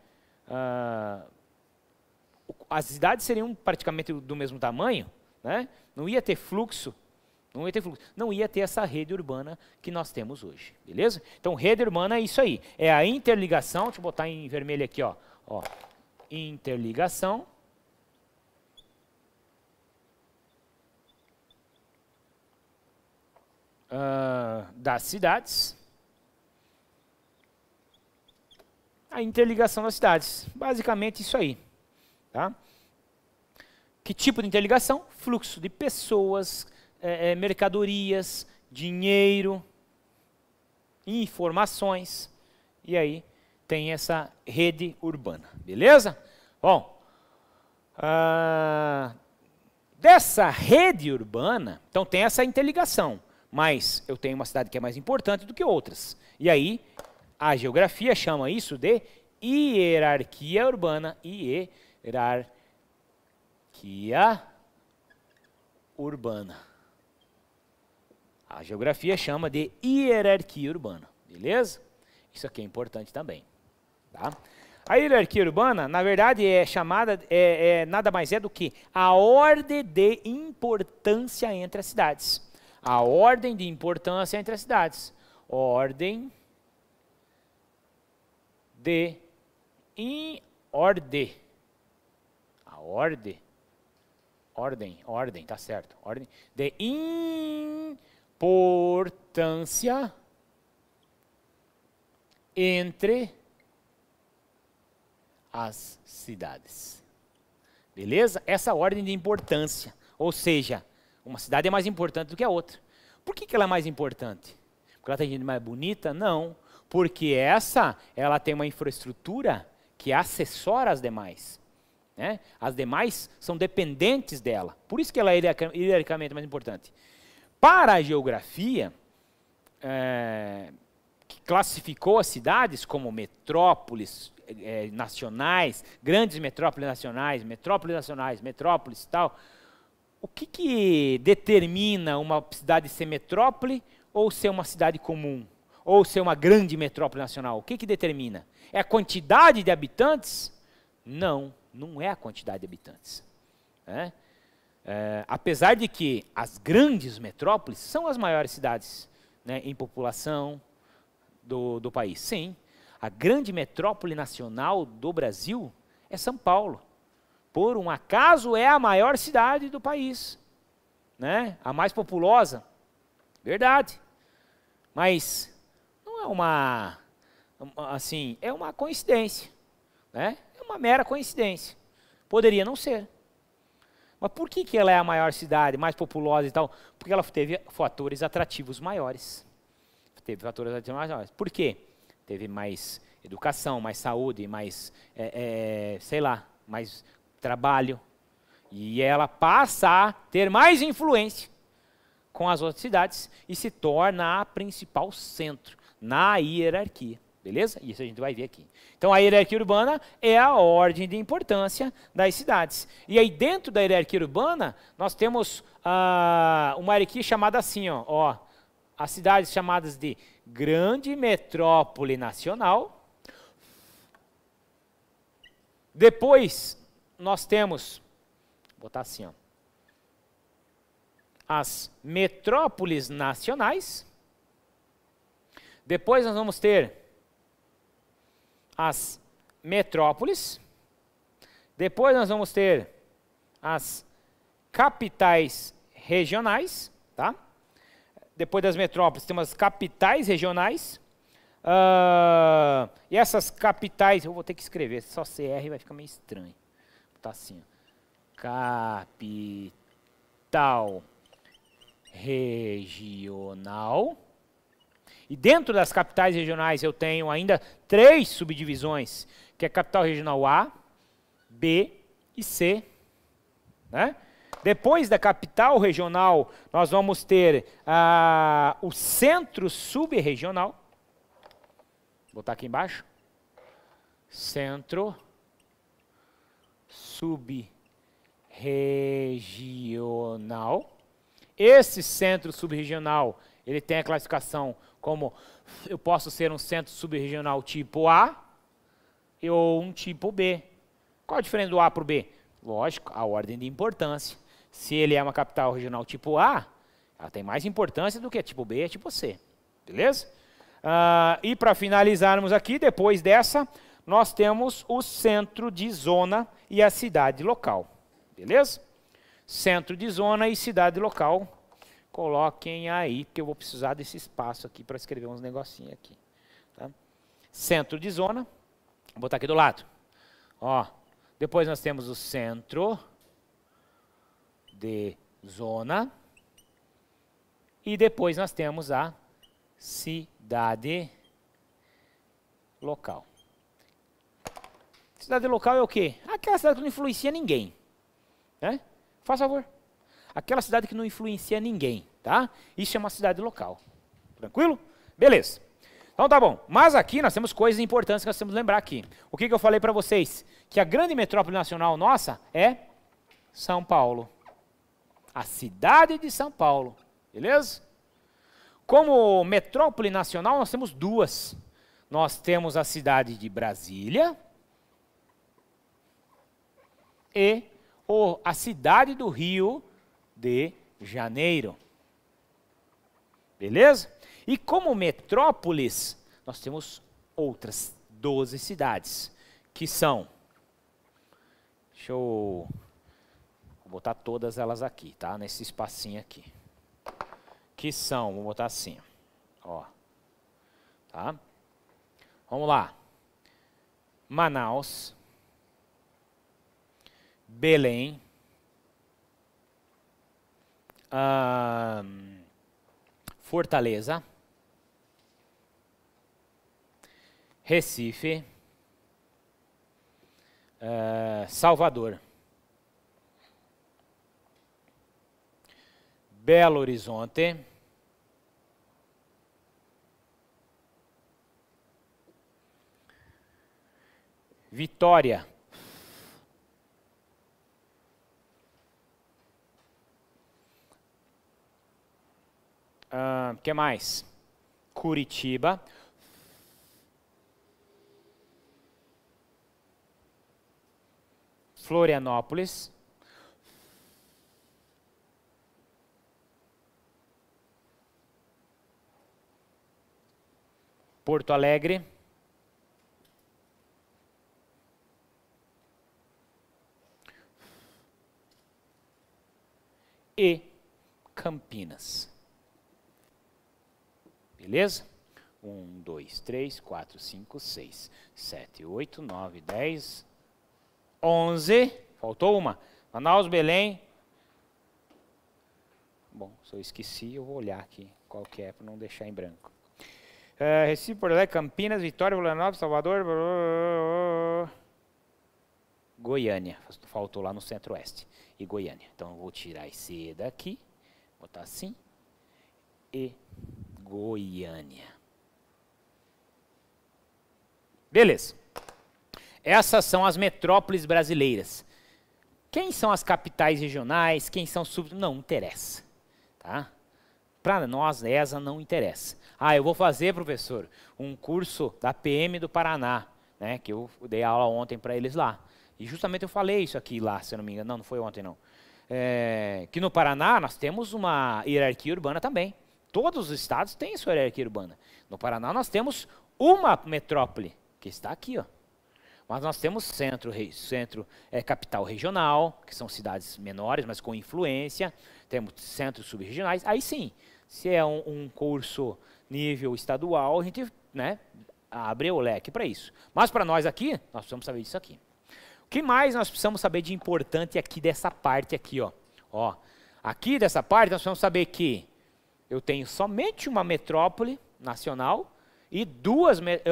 Speaker 1: As cidades seriam praticamente do mesmo tamanho, né? Não ia ter fluxo, não ia ter essa rede urbana que nós temos hoje, beleza? Então, rede urbana é isso aí, é a interligação, deixa eu botar em vermelho aqui, ó, interligação das cidades, a interligação das cidades, basicamente isso aí, tá? Que tipo de interligação? Fluxo de pessoas, mercadorias, dinheiro, informações, e aí tem essa rede urbana, beleza? Bom, dessa rede urbana, então tem essa interligação, mas eu tenho uma cidade que é mais importante do que outras, e aí a geografia chama isso de hierarquia urbana, hierarquia urbana. A geografia chama de hierarquia urbana, beleza? Isso aqui é importante também, tá? A hierarquia urbana, na verdade, é chamada, nada mais é do que a ordem de importância entre as cidades. A ordem de importância entre as cidades. Ordem de ordem. A ordem, tá certo. Ordem de importância entre as cidades. Beleza? Essa ordem de importância. Ou seja, uma cidade é mais importante do que a outra. Por que ela é mais importante? Porque ela tem gente mais bonita? Não. Porque ela tem uma infraestrutura que assessora as demais. Né? As demais são dependentes dela. Por isso que ela é hierarquicamente mais importante. Para a geografia, que classificou as cidades como metrópoles nacionais, grandes metrópoles nacionais, metrópoles e tal. O que determina uma cidade ser metrópole ou ser uma cidade comum? Ou ser uma grande metrópole nacional? O que determina? É a quantidade de habitantes? Não, não é a quantidade de habitantes. Apesar de que as grandes metrópoles são as maiores cidades, né, em população do país. Sim, a grande metrópole nacional do Brasil é São Paulo. Por um acaso é a maior cidade do país, né? A mais populosa. Verdade. Mas não é é uma coincidência, né? É uma mera coincidência. Poderia não ser. Mas por que ela é a maior cidade, mais populosa e tal? Porque ela teve fatores atrativos maiores. Por quê? Teve mais educação, mais saúde, mais, mais trabalho. E ela passa a ter mais influência com as outras cidades e se torna a principal centro na hierarquia. Beleza? Isso a gente vai ver aqui. Então, a hierarquia urbana é a ordem de importância das cidades. E aí, dentro da hierarquia urbana, nós temos uma hierarquia chamada assim, ó, as cidades chamadas de grande metrópole nacional. Depois, nós temos, vou botar assim, ó, as metrópoles nacionais. Depois nós vamos ter as metrópoles. Depois nós vamos ter as capitais regionais, tá? Depois das metrópoles temos as capitais regionais. E essas capitais, eu vou ter que escrever, só CR vai ficar meio estranho. Tá assim, ó. Capital regional. E dentro das capitais regionais eu tenho ainda 3 subdivisões, que é a capital regional A, B e C. Né? Depois da capital regional, nós vamos ter o centro subregional. Vou botar aqui embaixo. Centro subregional. Esse centro subregional, ele tem a classificação como eu posso ser um centro subregional tipo A ou um tipo B. Qual a diferença do A para o B? Lógico, a ordem de importância. Se ele é uma capital regional tipo A, ela tem mais importância do que a tipo B e a tipo C. Beleza? E para finalizarmos aqui, depois dessa, nós temos o centro de zona e a cidade local. Beleza? Centro de zona e cidade local. Coloquem aí, porque eu vou precisar desse espaço aqui para escrever uns negocinhos aqui. Tá? Centro de zona. Vou botar aqui do lado. Ó, depois nós temos o centro de zona. E depois nós temos a cidade local. Cidade local é o quê? Aquela cidade que não influencia ninguém. Né? Faz favor. Aquela cidade que não influencia ninguém, tá? Isso é uma cidade local. Tranquilo? Beleza. Então tá bom. Mas aqui nós temos coisas importantes que nós temos que lembrar aqui. O que eu falei para vocês? Que a grande metrópole nacional nossa é São Paulo. A cidade de São Paulo. Beleza? Como metrópole nacional, nós temos duas. Nós temos a cidade de Brasília e a cidade do Rio de Janeiro. Beleza? E como metrópoles, nós temos outras 12 cidades, que são, vou botar todas elas aqui, tá? Nesse espacinho aqui. Que são, vou botar assim, ó. Tá? Vamos lá. Manaus, Belém, Fortaleza, Recife, Salvador, Belo Horizonte, Vitória, que mais? Curitiba, Florianópolis, Porto Alegre, e Campinas. Beleza? 1, 2, 3, 4, 5, 6, 7, 8, 9, 10, 11. Faltou uma. Manaus, Belém. Bom, se eu esqueci, eu vou olhar aqui qual que é, para não deixar em branco. Recife, Porto Alegre, Campinas, Vitória, Florianópolis, Salvador, Goiânia. Faltou lá no Centro-Oeste. E Goiânia. Então, eu vou tirar esse daqui, botar assim, e Goiânia. Beleza. Essas são as metrópoles brasileiras. Quem são as capitais regionais? Quem são não interessa. Tá? Para nós, essa não interessa. Ah, eu vou fazer, professor, um curso da PM do Paraná, né, que eu dei aula ontem para eles lá. E justamente eu falei isso aqui lá, se eu não me engano. Não, não foi ontem, não. Que no Paraná nós temos uma hierarquia urbana também. Todos os estados têm sua hierarquia urbana. No Paraná nós temos uma metrópole, que está aqui, ó. Mas nós temos centro, capital regional, que são cidades menores, mas com influência. Temos centros subregionais. Aí sim, se é um curso nível estadual, a gente, né, abre o leque para isso. Mas para nós aqui, nós precisamos saber disso aqui. O que mais nós precisamos saber de importante aqui dessa parte aqui, ó? Aqui dessa parte nós precisamos saber que eu tenho somente uma metrópole nacional e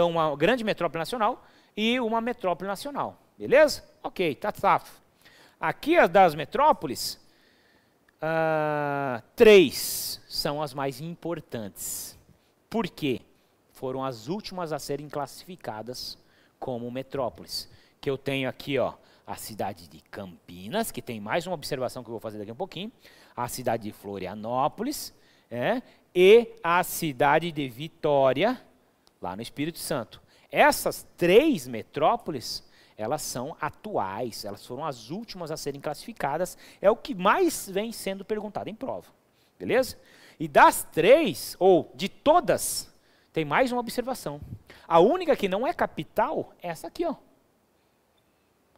Speaker 1: uma grande metrópole nacional e uma metrópole nacional. Beleza? Ok, tá safo. Aqui as das metrópoles, 3 são as mais importantes. Por quê? Foram as últimas a serem classificadas como metrópoles. Que eu tenho aqui, ó, a cidade de Campinas, que tem mais uma observação que eu vou fazer daqui a um pouquinho, a cidade de Florianópolis, e a cidade de Vitória, lá no Espírito Santo. Essas 3 metrópoles, elas são atuais, elas foram as últimas a serem classificadas, é o que mais vem sendo perguntado em prova, beleza? E das 3, ou de todas, tem mais uma observação. A única que não é capital é essa aqui, ó.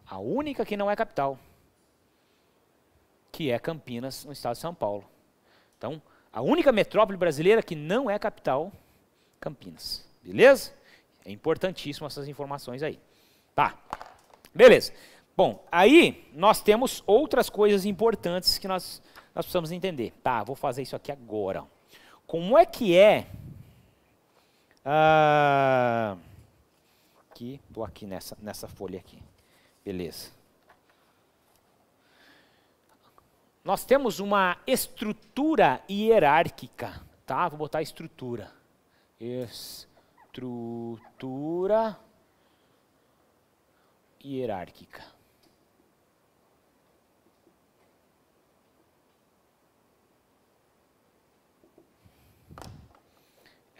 Speaker 1: A única que não é capital, que é Campinas, no estado de São Paulo. Então, a única metrópole brasileira que não é capital, Campinas. Beleza? É importantíssimo essas informações aí. Tá. Beleza. Bom, aí nós temos outras coisas importantes que nós precisamos entender. Tá, vou fazer isso aqui agora. Como é que é... aqui, estou aqui nessa folha aqui. Beleza. Nós temos uma estrutura hierárquica, tá? Vou botar estrutura. Estrutura hierárquica.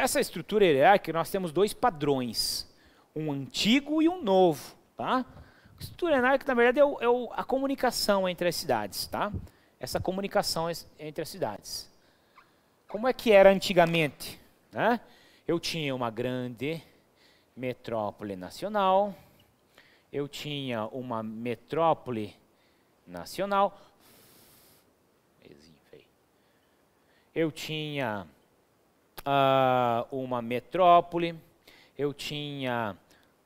Speaker 1: essa estrutura hierárquica, nós temos dois padrões, um antigo e um novo, tá? A estrutura hierárquica, na verdade, é a comunicação entre as cidades, tá? Essa comunicação entre as cidades. Como é que era antigamente, né? Eu tinha uma grande metrópole nacional, eu tinha uma metrópole nacional, eu tinha uma metrópole, eu tinha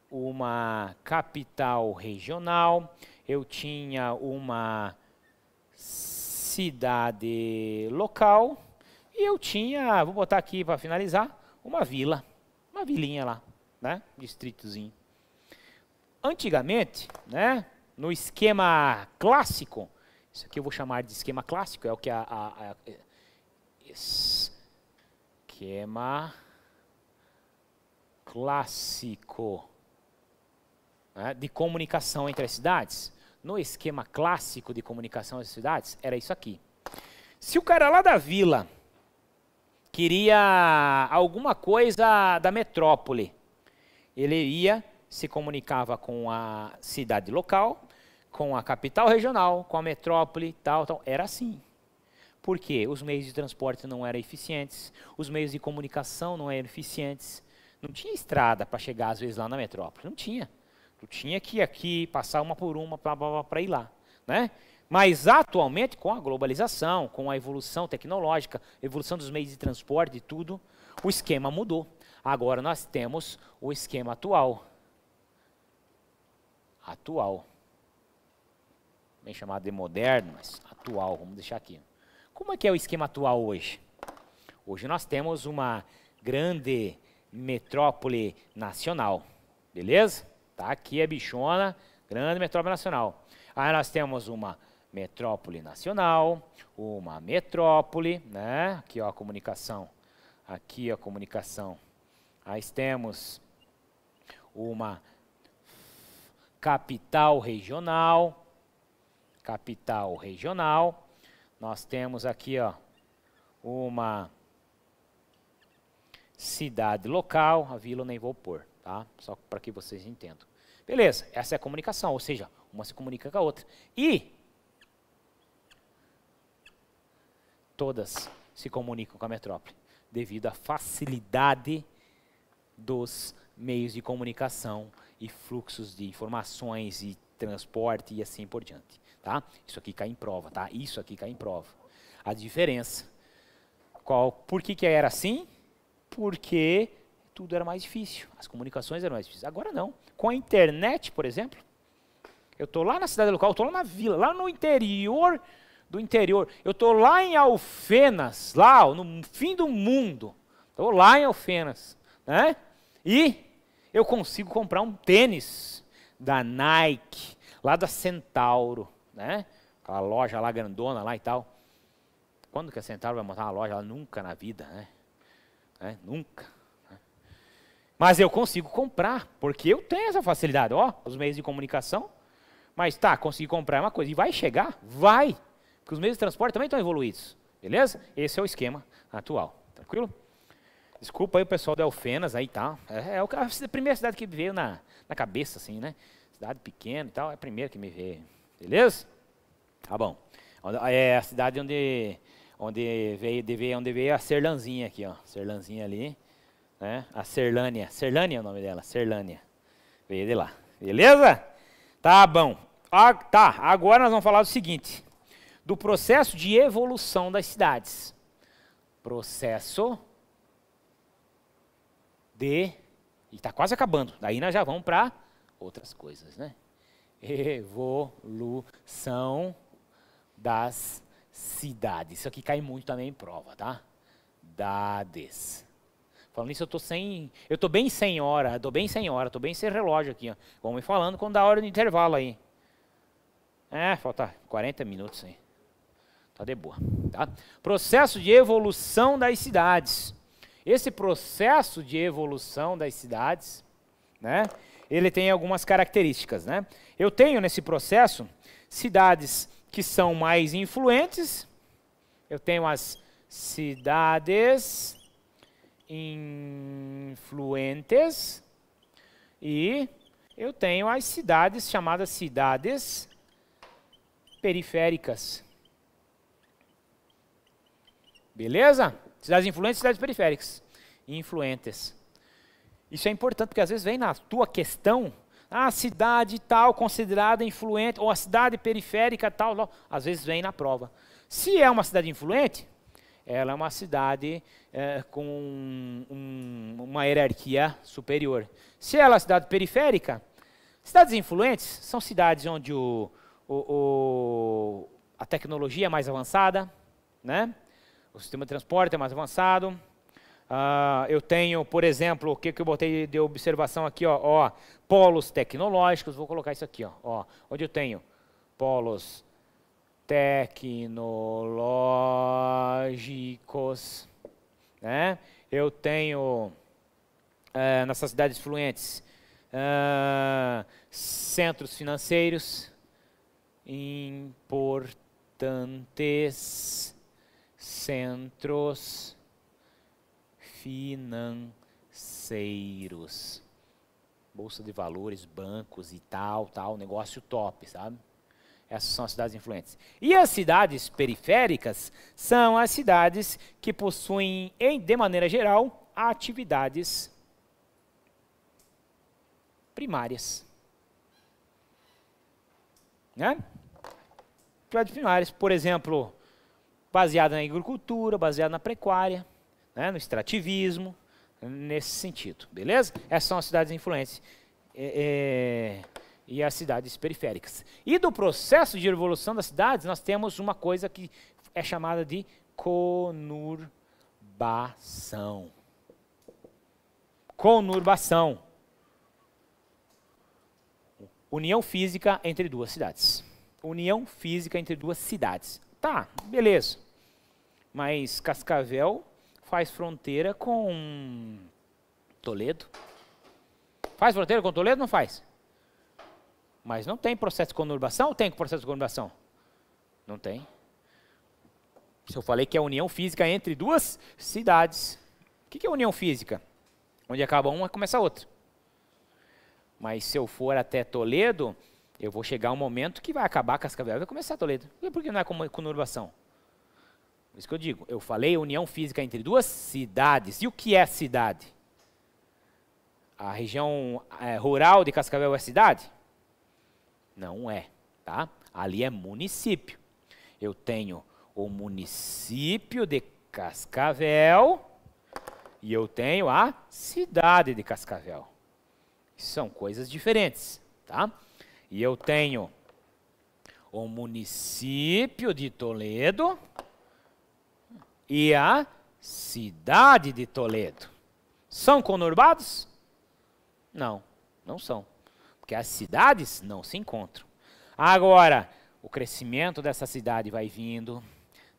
Speaker 1: uma capital regional, eu tinha uma cidade local e eu tinha, vou botar aqui para finalizar, uma vila, uma vilinha lá, né, distritozinho. Antigamente, né, no esquema clássico, isso aqui eu vou chamar de esquema clássico, é o que esquema clássico, né, de comunicação entre as cidades. No esquema clássico de comunicação entre as cidades, era isso aqui. Se o cara lá da vila queria alguma coisa da metrópole, ele ia, se comunicava com a cidade local, com a capital regional, com a metrópole, tal, tal. Era assim. Por quê? Os meios de transporte não eram eficientes, os meios de comunicação não eram eficientes. Não tinha estrada para chegar, às vezes, lá na metrópole. Não tinha. Tu tinha que ir aqui, passar uma por uma para ir lá, né? Mas, atualmente, com a globalização, com a evolução tecnológica, evolução dos meios de transporte e tudo, o esquema mudou. Agora nós temos o esquema atual. Bem chamado de moderno, mas atual, vamos deixar aqui. Como é que é o esquema atual hoje? Hoje nós temos uma grande metrópole nacional, beleza? Tá aqui a bichona, grande metrópole nacional. Aí nós temos uma metrópole nacional, uma metrópole, né? Aqui ó, a comunicação, aqui a comunicação. Aí temos uma capital regional, nós temos aqui ó, uma cidade local, a vila eu nem vou pôr, tá? Só para que vocês entendam. Beleza, essa é a comunicação, ou seja, uma se comunica com a outra. E todas se comunicam com a metrópole, devido à facilidade dos meios de comunicação e fluxos de informações e transporte e assim por diante, tá? Isso aqui cai em prova, tá? Isso aqui cai em prova. A diferença, por que era assim? Porque tudo era mais difícil, as comunicações eram mais difíceis. Agora não. Com a internet, por exemplo, eu estou lá na cidade local, eu estou lá na vila, lá no interior do interior. Eu estou lá em Alfenas, lá no fim do mundo. Estou lá em Alfenas, né? E eu consigo comprar um tênis da Nike, lá da Centauro, né? Aquela loja lá grandona lá e tal. Quando que a Centauro vai montar uma loja lá? Nunca na vida, né? Nunca. Né? Mas eu consigo comprar, porque eu tenho essa facilidade, ó, os meios de comunicação. Mas tá, consegui comprar uma coisa, e vai chegar? Vai! Porque os meios de transporte também estão evoluídos, beleza? Esse é o esquema atual, tranquilo? Desculpa aí o pessoal de Alfenas aí, tá? É a primeira cidade que me veio na cabeça, assim, né? Cidade pequena e tal, é a primeira que me veio, beleza? Tá bom. É a cidade onde veio a Serlanzinha aqui, ó. Serlanzinha ali, né? A Serlânia. Serlânia é o nome dela, Serlânia. Veio de lá, beleza? Tá bom. Tá, agora nós vamos falar do seguinte. Do processo de evolução das cidades. Processo de... E está quase acabando. Daí nós já vamos para outras coisas, né? Evolução das cidades. Isso aqui cai muito também em prova, tá? Dades. Falando nisso, eu tô bem sem hora, tô bem sem relógio aqui, ó. Vamos ir falando quando dá a hora do intervalo aí. Falta 40 minutos aí. Tá de boa, tá? Processo de evolução das cidades. Esse processo de evolução das cidades, né? Ele tem algumas características, né? Eu tenho nesse processo cidades que são mais influentes. Eu tenho as cidades influentes e eu tenho as cidades chamadas cidades periféricas. Beleza? Cidades influentes e cidades periféricas. Influentes. Isso é importante porque às vezes vem na tua questão, a cidade tal considerada influente, ou a cidade periférica tal, às vezes vem na prova. Se é uma cidade influente, ela é uma cidade com uma hierarquia superior. Se ela é uma cidade periférica, cidades influentes são cidades onde a tecnologia é mais avançada, né? O sistema de transporte é mais avançado. Eu tenho, por exemplo, o que eu botei de observação aqui, ó, polos tecnológicos, vou colocar isso aqui, ó, onde eu tenho polos tecnológicos, né? Eu tenho, nessas cidades fluentes, centros financeiros importantes, centros financeiros, bolsa de valores, bancos e tal, negócio top, sabe? Essas são as cidades influentes. E as cidades periféricas são as cidades que possuem, de maneira geral, atividades primárias. Né? Atividades primárias, por exemplo, baseada na agricultura, baseada na pecuária, né, no extrativismo, nesse sentido, beleza? Essas são as cidades influentes e as cidades periféricas. E do processo de evolução das cidades, nós temos uma coisa que é chamada de conurbação. Conurbação. União física entre duas cidades. União física entre duas cidades. Tá, beleza. Mas Cascavel faz fronteira com Toledo. Faz fronteira com Toledo? Não faz. Mas não tem processo de conurbação ou tem processo de conurbação? Não tem. Se eu falei que é união física entre duas cidades. O que é união física? Onde acaba uma, começa a outra. Mas se eu for até Toledo, eu vou chegar um momento que vai acabar Cascavel e vai começar Toledo. E por que não é conurbação? Por isso que eu digo, eu falei união física entre duas cidades. E o que é cidade? A região rural de Cascavel é cidade? Não é, tá? Ali é município. Eu tenho o município de Cascavel e eu tenho a cidade de Cascavel. São coisas diferentes, tá? E eu tenho o município de Toledo e a cidade de Toledo. São conurbados? Não, não são. Porque as cidades não se encontram. Agora, o crescimento dessa cidade vai vindo,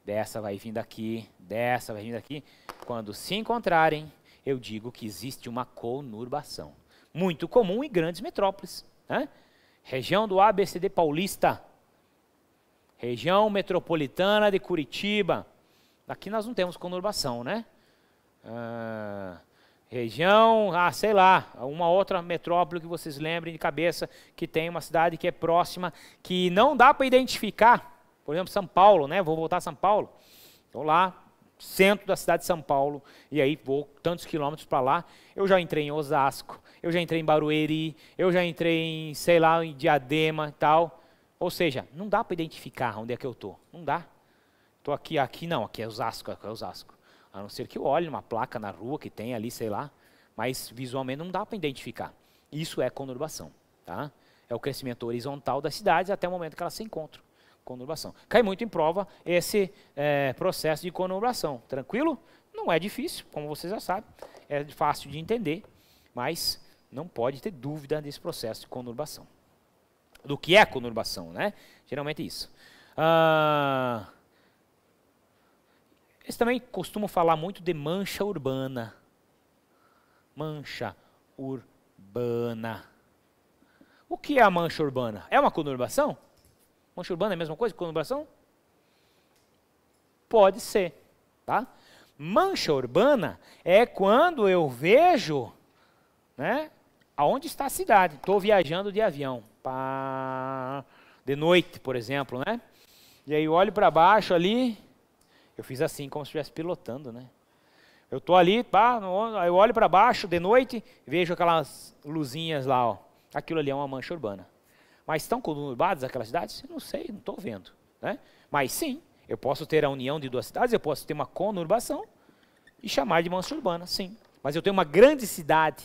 Speaker 1: dessa vai vindo aqui, dessa vai vindo aqui. Quando se encontrarem, eu digo que existe uma conurbação. Muito comum em grandes metrópoles. Né? Região do ABCD Paulista. Região metropolitana de Curitiba. Aqui nós não temos conurbação, né? Região, sei lá, uma outra metrópole que vocês lembrem de cabeça, que tem uma cidade que é próxima, que não dá para identificar. Por exemplo, São Paulo, né? Vou voltar a São Paulo. Estou lá, centro da cidade de São Paulo, e aí vou tantos quilômetros para lá. Eu já entrei em Osasco, eu já entrei em Barueri, eu já entrei em, sei lá, em Diadema e tal. Ou seja, não dá para identificar onde é que eu estou. Não dá. Estou aqui não, aqui é Osasco, aqui é Osasco. A não ser que eu olhe uma placa na rua que tem ali, sei lá, mas visualmente não dá para identificar. Isso é conurbação, tá? É o crescimento horizontal das cidades até o momento que elas se encontram. Conurbação. Cai muito em prova esse processo de conurbação. Tranquilo? Não é difícil, como vocês já sabem. É fácil de entender, mas não pode ter dúvida desse processo de conurbação. Do que é conurbação, né? Geralmente é isso. Eles também costumam falar muito de mancha urbana. Mancha urbana. O que é a mancha urbana? É uma conurbação? Mancha urbana é a mesma coisa que conurbação? Pode ser, tá? Mancha urbana é quando eu vejo, né, aonde está a cidade. Estou viajando de avião, de noite, por exemplo, né? E aí eu olho para baixo ali, eu fiz assim, como se estivesse pilotando, né? Eu estou ali, eu olho para baixo de noite, vejo aquelas luzinhas lá, ó. Aquilo ali é uma mancha urbana. Mas estão conurbadas aquelas cidades? Eu não sei, não estou vendo, né? Mas sim, eu posso ter a união de duas cidades, eu posso ter uma conurbação e chamar de mancha urbana, sim. Mas eu tenho uma grande cidade,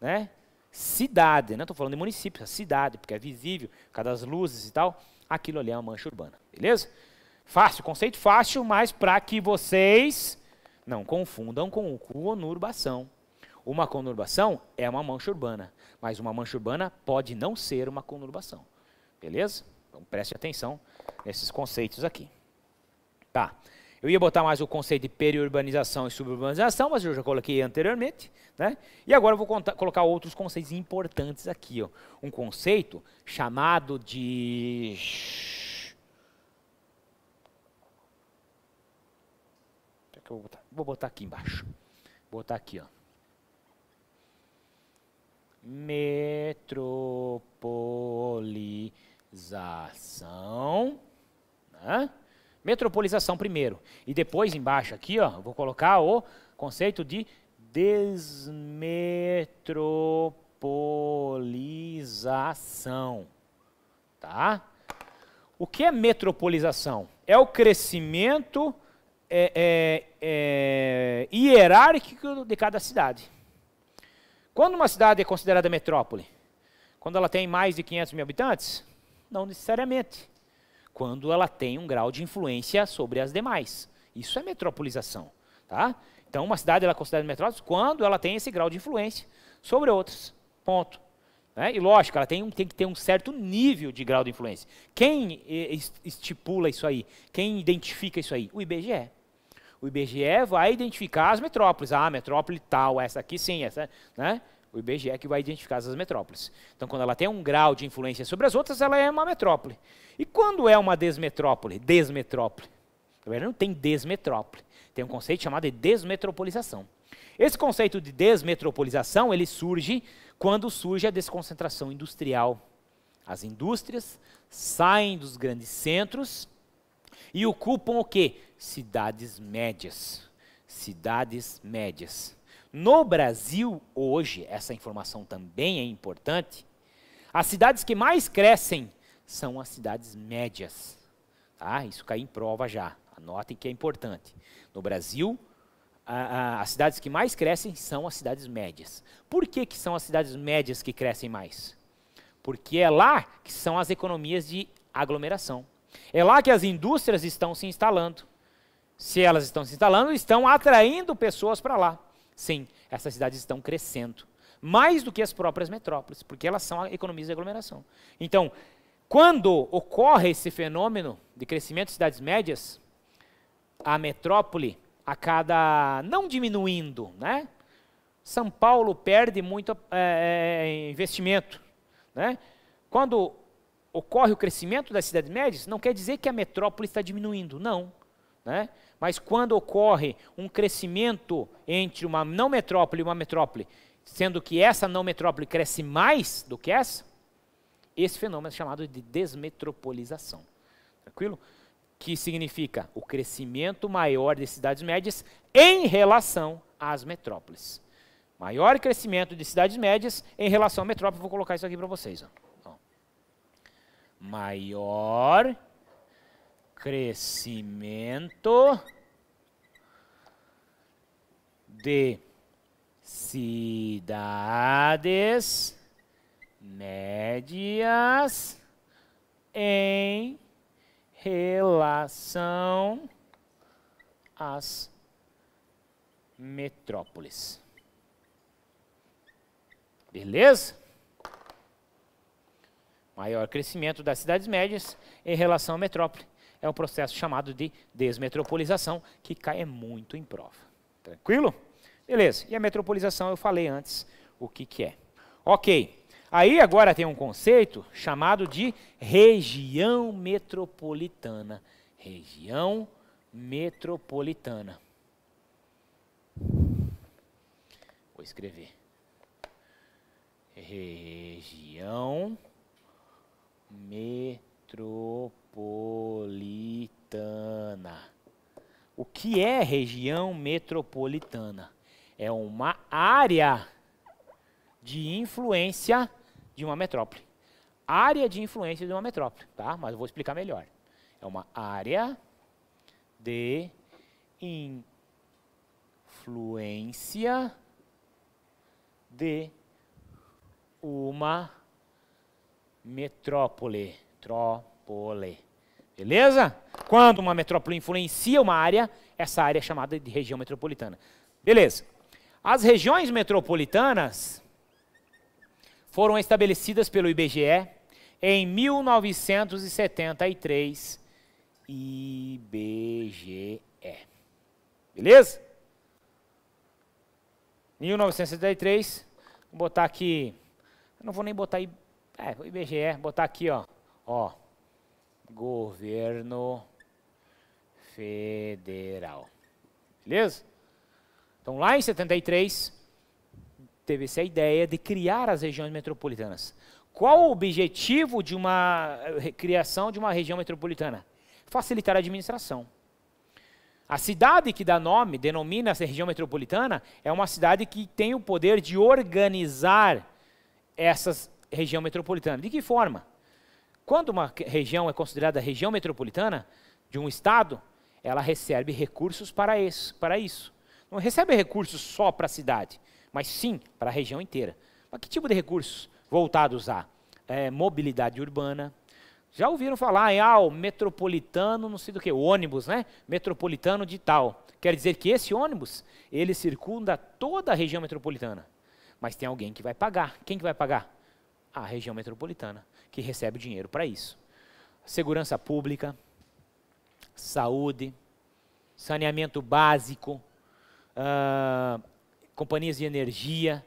Speaker 1: né? Cidade, não estou falando de município, é cidade, porque é visível, por causa das luzes e tal. Aquilo ali é uma mancha urbana, beleza? Fácil, conceito fácil, mas para que vocês não confundam com conurbação. Uma conurbação é uma mancha urbana, mas uma mancha urbana pode não ser uma conurbação, beleza? Então preste atenção nesses conceitos aqui. Tá, eu ia botar mais o conceito de periurbanização e suburbanização, mas eu já coloquei anteriormente, né? E agora eu vou colocar outros conceitos importantes aqui, ó. Um conceito chamado de... que eu vou botar aqui embaixo. Vou botar aqui, ó. Metropolização, né? Metropolização primeiro. E depois embaixo aqui, ó, eu vou colocar o conceito de desmetropolização. Tá? O que é metropolização? É o crescimento hierárquico de cada cidade. Quando uma cidade é considerada metrópole? Quando ela tem mais de 500 mil habitantes? Não necessariamente. Quando ela tem um grau de influência sobre as demais. Isso é metropolização. Tá? Então, uma cidade ela é considerada metrópole quando ela tem esse grau de influência sobre outras. Ponto. Né? E lógico, ela tem que ter um certo nível de grau de influência. Quem estipula isso aí? Quem identifica isso aí? O IBGE. O IBGE vai identificar as metrópoles. Ah, metrópole tal, essa aqui sim, essa, né? O IBGE é que vai identificar essas metrópoles. Então, quando ela tem um grau de influência sobre as outras, ela é uma metrópole. E quando é uma desmetrópole? Desmetrópole. Na verdade, não tem desmetrópole. Tem um conceito chamado de desmetropolização. Esse conceito de desmetropolização, ele surge quando surge a desconcentração industrial. As indústrias saem dos grandes centros e ocupam o quê? Cidades médias. Cidades médias. No Brasil, hoje, essa informação também é importante, as cidades que mais crescem são as cidades médias. Tá? Isso cai em prova já. Anotem que é importante. No Brasil, as cidades que mais crescem são as cidades médias. Por que são as cidades médias que crescem mais? Porque é lá que são as economias de aglomeração. É lá que as indústrias estão se instalando. Se elas estão se instalando, estão atraindo pessoas para lá. Sim, essas cidades estão crescendo. Mais do que as próprias metrópoles, porque elas são economias de aglomeração. Então, quando ocorre esse fenômeno de crescimento de cidades médias, a metrópole acaba não diminuindo, né? São Paulo perde muito investimento, né? Quando ocorre o crescimento das cidades médias, não quer dizer que a metrópole está diminuindo, não, né? Mas quando ocorre um crescimento entre uma não metrópole e uma metrópole, sendo que essa não metrópole cresce mais do que essa, esse fenômeno é chamado de desmetropolização. Tranquilo? Que significa o crescimento maior de cidades médias em relação às metrópoles. Maior crescimento de cidades médias em relação à metrópole. Vou colocar isso aqui para vocês. Ó. Maior crescimento de cidades médias em relação às metrópoles. Beleza? Maior crescimento das cidades médias em relação à metrópole. É um processo chamado de desmetropolização, que cai muito em prova. Tranquilo? Beleza. E a metropolização eu falei antes o que é. Ok. Aí agora tem um conceito chamado de região metropolitana. Região metropolitana. Vou escrever. Região metropolitana. O que é região metropolitana? É uma área de influência de uma metrópole. Área de influência de uma metrópole, tá? Mas eu vou explicar melhor. É uma área de influência de uma metrópole. Beleza? Quando uma metrópole influencia uma área, essa área é chamada de região metropolitana. Beleza. As regiões metropolitanas foram estabelecidas pelo IBGE em 1973. IBGE. Beleza? 1973. Vou botar aqui. Não vou nem botar o IBGE, botar aqui, ó. Governo Federal. Beleza? Então, lá em 73, teve essa ideia de criar as regiões metropolitanas. Qual o objetivo de uma criação de uma região metropolitana? Facilitar a administração. A cidade que dá nome, denomina essa região metropolitana, é uma cidade que tem o poder de organizar essa região metropolitana. De que forma? Quando uma região é considerada região metropolitana de um estado, ela recebe recursos para isso. Não recebe recursos só para a cidade, mas sim para a região inteira. Mas que tipo de recursos voltados a mobilidade urbana? Já ouviram falar em o metropolitano, não sei do que, o ônibus, né? Metropolitano de tal. Quer dizer que esse ônibus, ele circunda toda a região metropolitana. Mas tem alguém que vai pagar. Quem que vai pagar? A região metropolitana, que recebe dinheiro para isso. Segurança pública, saúde, saneamento básico, companhias de energia,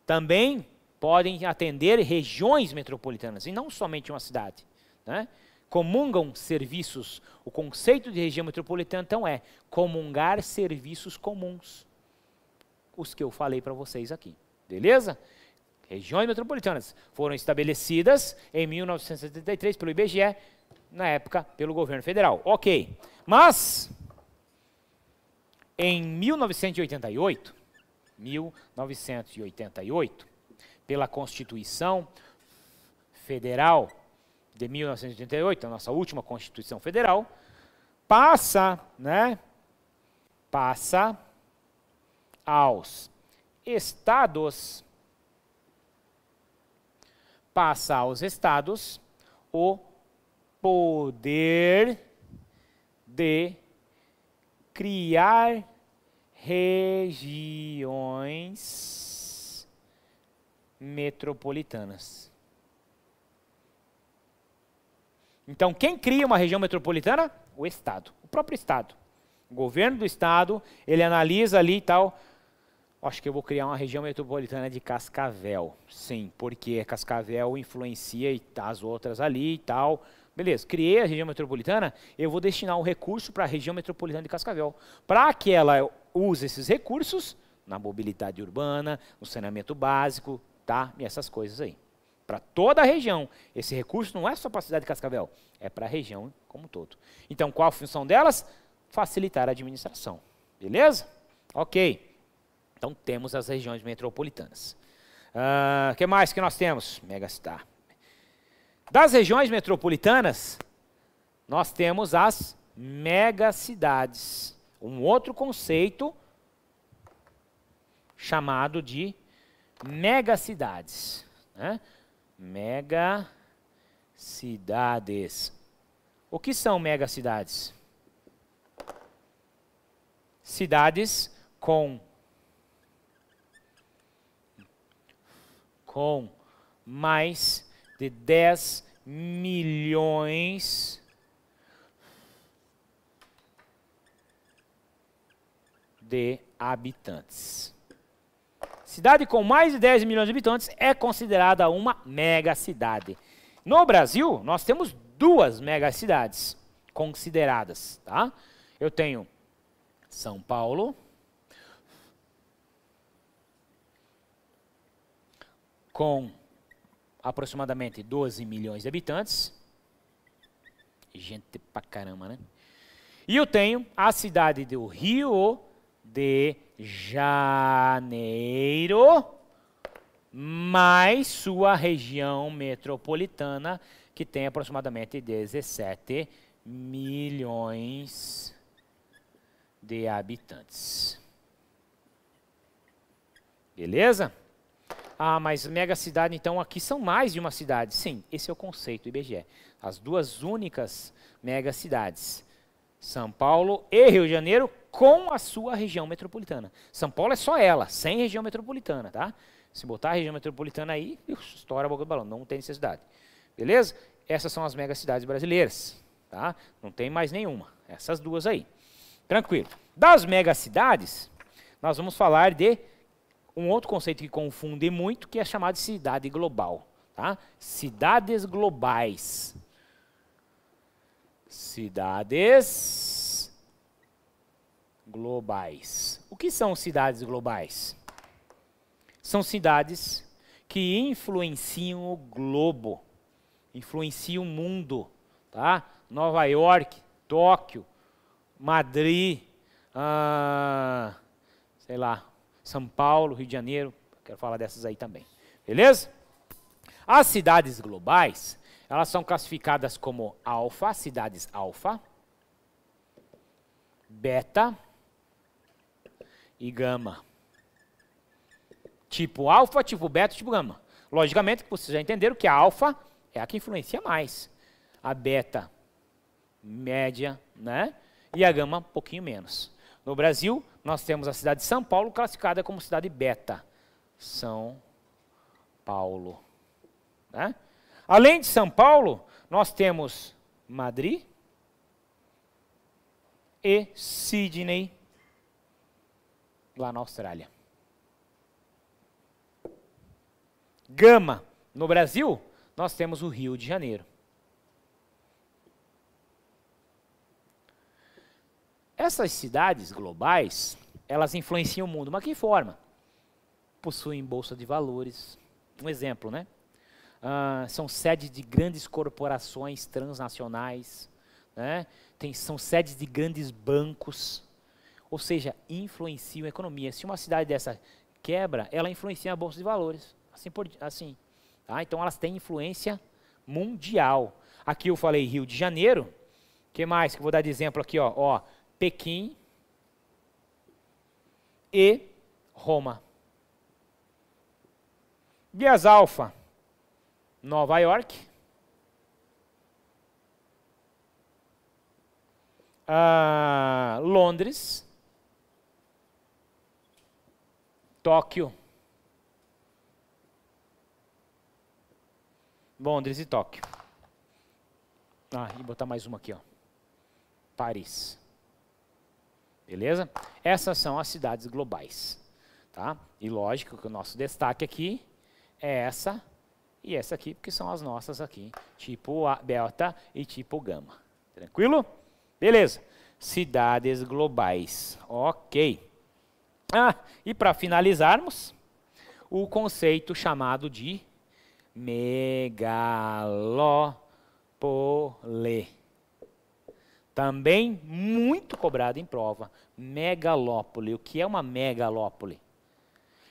Speaker 1: também podem atender regiões metropolitanas, e não somente uma cidade. Né? Comungam serviços, o conceito de região metropolitana, então, é comungar serviços comuns, os que eu falei para vocês aqui. Beleza? Regiões metropolitanas foram estabelecidas em 1973 pelo IBGE, na época pelo governo federal. Ok, mas em 1988, pela Constituição Federal de 1988, a nossa última Constituição Federal, passa aos estados o poder de criar regiões metropolitanas. Então, quem cria uma região metropolitana? O Estado, o próprio Estado. O governo do Estado, ele analisa ali e tal. Acho que eu vou criar uma região metropolitana de Cascavel. Sim, porque Cascavel influencia as outras ali e tal. Beleza, criei a região metropolitana, eu vou destinar um recurso para a região metropolitana de Cascavel. Para que ela use esses recursos na mobilidade urbana, no saneamento básico, tá? E essas coisas aí. Para toda a região. Esse recurso não é só para a cidade de Cascavel, é para a região como um todo. Então, qual a função delas? Facilitar a administração. Beleza? Ok. Então, temos as regiões metropolitanas. O que mais que nós temos? Megastar. Das regiões metropolitanas, nós temos as megacidades. Um outro conceito chamado de megacidades. Né? Megacidades. O que são megacidades? Cidades com mais de 10 milhões de habitantes. Cidade com mais de 10 milhões de habitantes é considerada uma megacidade. No Brasil, nós temos 2 megacidades consideradas. Tá? Eu tenho São Paulo com aproximadamente 12 milhões de habitantes. Gente pra caramba, né? E eu tenho a cidade do Rio de Janeiro, mais sua região metropolitana, que tem aproximadamente 17 milhões de habitantes. Beleza? Ah, mas megacidade, então, aqui são mais de uma cidade. Sim, esse é o conceito do IBGE. As duas únicas megacidades, São Paulo e Rio de Janeiro, com a sua região metropolitana. São Paulo é só ela, sem região metropolitana, tá? Se botar a região metropolitana aí, estoura a boca do balão, não tem necessidade. Beleza? Essas são as megacidades brasileiras, tá? Não tem mais nenhuma, essas duas aí. Tranquilo. Das megacidades, nós vamos falar de um outro conceito que confunde muito, que é chamado de cidade global, tá? Cidades globais. Cidades globais. O que são cidades globais? São cidades que influenciam o globo, influenciam o mundo, tá? Nova York, Tóquio, Madrid, sei lá, São Paulo, Rio de Janeiro, quero falar dessas aí também, beleza? As cidades globais, elas são classificadas como alfa, cidades alfa, beta e gama. Tipo alfa, tipo beta, tipo gama. Logicamente, vocês já entenderam que a alfa é a que influencia mais. A beta, média, né? E a gama, um pouquinho menos. No Brasil, nós temos a cidade de São Paulo classificada como cidade beta. São Paulo. Né? Além de São Paulo, nós temos Madrid e Sydney, lá na Austrália. Gama, no Brasil, nós temos o Rio de Janeiro. Essas cidades globais, elas influenciam o mundo, mas que forma? Possuem bolsa de valores. Um exemplo, né? São sedes de grandes corporações transnacionais, né? São sedes de grandes bancos, ou seja, influenciam a economia. Se uma cidade dessa quebra, ela influencia a bolsa de valores, assim, tá? Então elas têm influência mundial. Aqui eu falei Rio de Janeiro, que mais que eu vou dar de exemplo aqui, ó, Pequim e Roma. Bias Alfa, Nova York. Londres. Tóquio. Londres e Tóquio. E botar mais uma aqui, ó. Paris. Beleza? Essas são as cidades globais, tá? E lógico que o nosso destaque aqui é essa e essa aqui, porque são as nossas aqui, tipo Delta e tipo Gama. Tranquilo? Beleza. Cidades globais. Ok. E para finalizarmos, o conceito chamado de megalópole. Também muito cobrado em prova. Megalópole. O que é uma megalópole?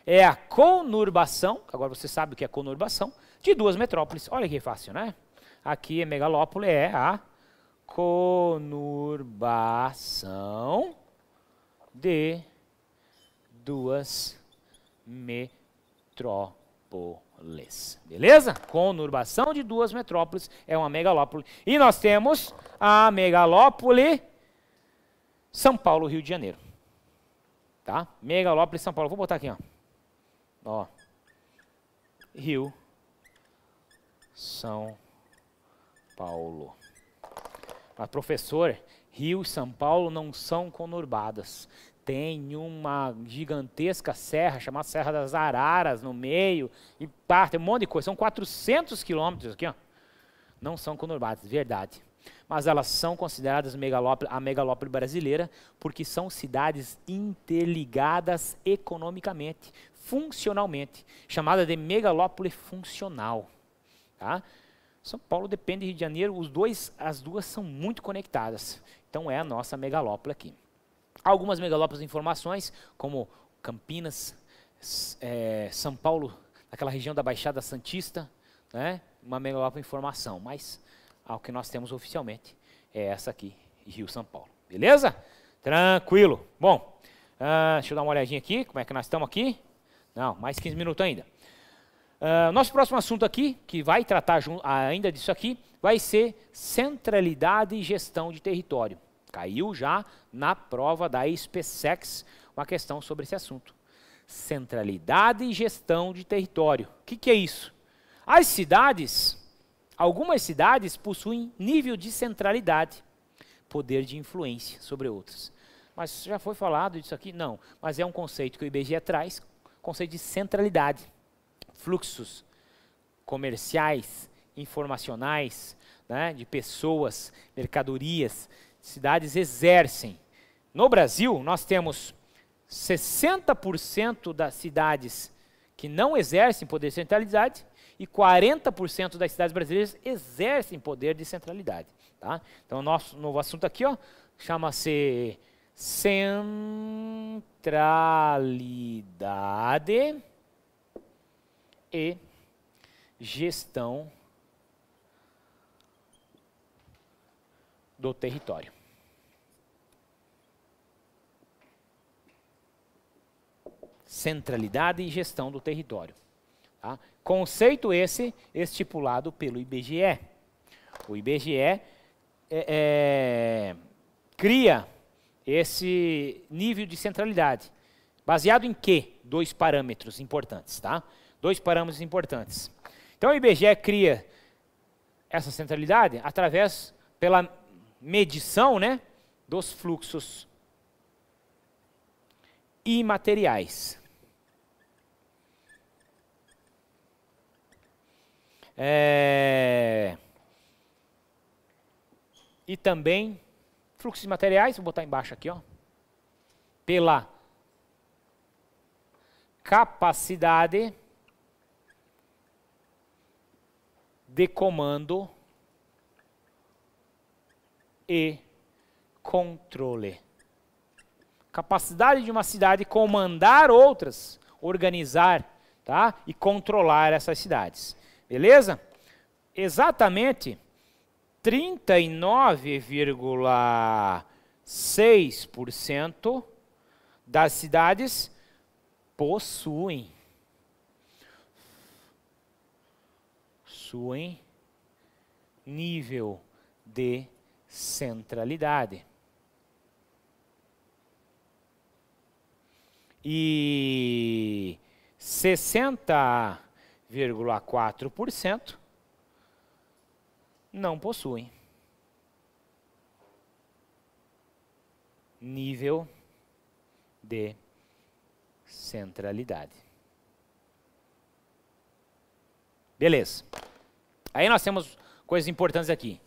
Speaker 1: É a conurbação, agora você sabe o que é conurbação, de duas metrópoles. Olha que fácil, né? Aqui megalópole é a conurbação de duas metrópoles. Beleza? Conurbação de duas metrópoles é uma megalópole. E nós temos a megalópole São Paulo, Rio de Janeiro. Tá? Megalópole São Paulo. Vou botar aqui, ó. Rio, São Paulo. Mas, professor, Rio e São Paulo não são conurbadas. Tem uma gigantesca serra, chamada Serra das Araras, no meio, e tem um monte de coisa. São 400 quilômetros aqui, ó. Não são conurbadas, verdade. Mas elas são consideradas a megalópole brasileira porque são cidades interligadas economicamente, funcionalmente, chamada de megalópole funcional. Tá? São Paulo depende do Rio de Janeiro, as duas são muito conectadas. Então é a nossa megalópole aqui. Algumas megalópoles de informações, como Campinas, São Paulo, aquela região da Baixada Santista, né? Uma megalópole de informação, mas o que nós temos oficialmente é essa aqui, Rio São Paulo. Beleza? Tranquilo. Bom, deixa eu dar uma olhadinha aqui, como é que nós estamos aqui. Não, mais 15 minutos ainda. Nosso próximo assunto aqui, que vai tratar ainda disso aqui, vai ser centralidade e gestão de território. Caiu já na prova da SpaceX uma questão sobre esse assunto. Centralidade e gestão de território. O que é isso? As cidades, algumas cidades possuem nível de centralidade, poder de influência sobre outras. Mas já foi falado disso aqui? Não, mas é um conceito que o IBGE traz, conceito de centralidade. Fluxos comerciais, informacionais, né, de pessoas, mercadorias, cidades exercem. No Brasil, nós temos 60% das cidades que não exercem poder de centralidade e 40% das cidades brasileiras exercem poder de centralidade. Tá? Então, o nosso novo assunto aqui chama-se centralidade e gestão do território. Centralidade e gestão do território. Tá? Conceito esse estipulado pelo IBGE. O IBGE cria esse nível de centralidade. Baseado em quê? 2 parâmetros importantes, tá? 2 parâmetros importantes. Então, o IBGE cria essa centralidade pela medição, né, dos fluxos imateriais. E também fluxos imateriais, vou botar embaixo aqui, pela capacidade de comando e controle. Capacidade de uma cidade comandar outras, organizar, tá? E controlar essas cidades. Beleza? Exatamente 39,6% das cidades possuem nível de centralidade. E 60,4% não possuem nível de centralidade. Beleza. Aí nós temos coisas importantes aqui.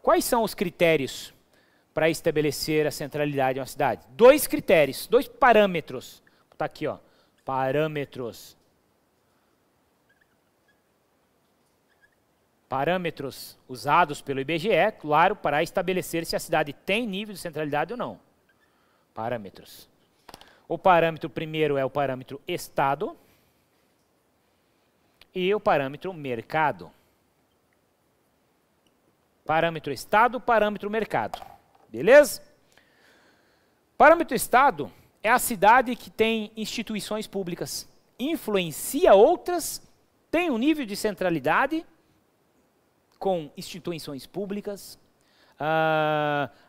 Speaker 1: Quais são os critérios para estabelecer a centralidade de uma cidade? 2 critérios, 2 parâmetros. Vou botar aqui, parâmetros. Parâmetros usados pelo IBGE, claro, para estabelecer se a cidade tem nível de centralidade ou não. Parâmetros. O parâmetro primeiro é o parâmetro Estado e o parâmetro Mercado. Parâmetro Estado, parâmetro Mercado. Beleza? Parâmetro Estado é a cidade que tem instituições públicas, influencia outras, tem um nível de centralidade com instituições públicas,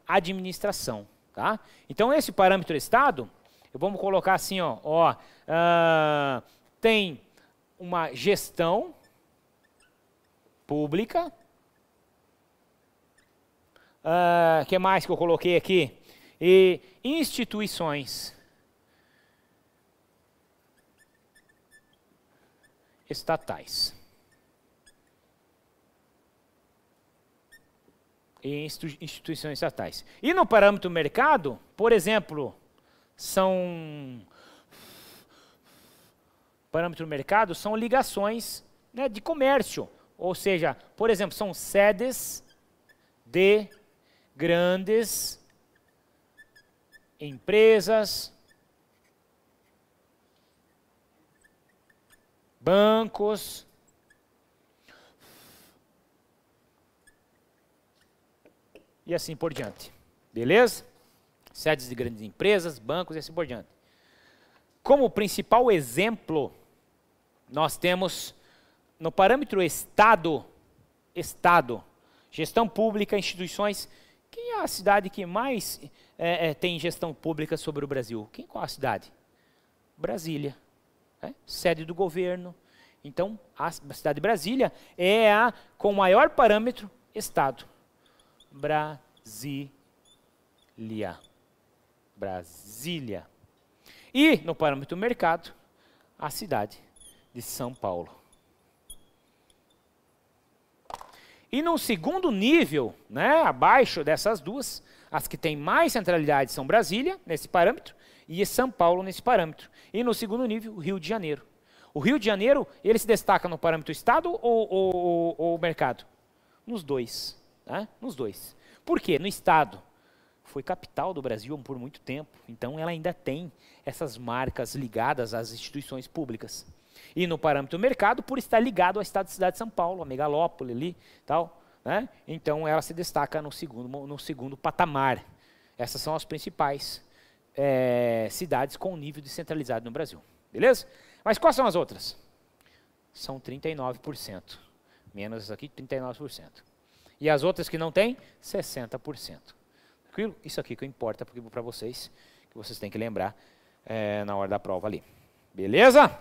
Speaker 1: administração. Tá? Então, esse parâmetro Estado, vamos colocar assim, tem uma gestão pública. Que mais que eu coloquei aqui? E instituições estatais. E instituições estatais. E no parâmetro mercado, por exemplo, são parâmetro mercado são ligações, né, de comércio. Ou seja, por exemplo, são sedes de grandes empresas, bancos, e assim por diante. Beleza? Sedes de grandes empresas, bancos e assim por diante. Como principal exemplo, nós temos no parâmetro Estado, gestão pública, instituições. Quem é a cidade que mais tem gestão pública sobre o Brasil? Qual a cidade? Brasília, sede do governo. Então, a cidade de Brasília é a com maior parâmetro Estado. Brasília. E, no parâmetro mercado, a cidade de São Paulo. E num segundo nível, né, abaixo dessas duas, as que têm mais centralidade são Brasília, nesse parâmetro, e São Paulo, nesse parâmetro. E no segundo nível, o Rio de Janeiro. O Rio de Janeiro, ele se destaca no parâmetro Estado ou mercado? Nos dois. Né? Nos dois. Por quê? No Estado, foi capital do Brasil por muito tempo, então ela ainda tem essas marcas ligadas às instituições públicas. E no parâmetro mercado, por estar ligado ao estado de cidade de São Paulo, a megalópole ali, tal, né? Então ela se destaca no segundo patamar. Essas são as principais cidades com nível descentralizado no Brasil. Beleza? Mas quais são as outras? São 39%. Menos essa aqui, 39%. E as outras que não têm, 60%. Tranquilo? Isso aqui que importa para vocês, que vocês têm que lembrar na hora da prova ali. Beleza?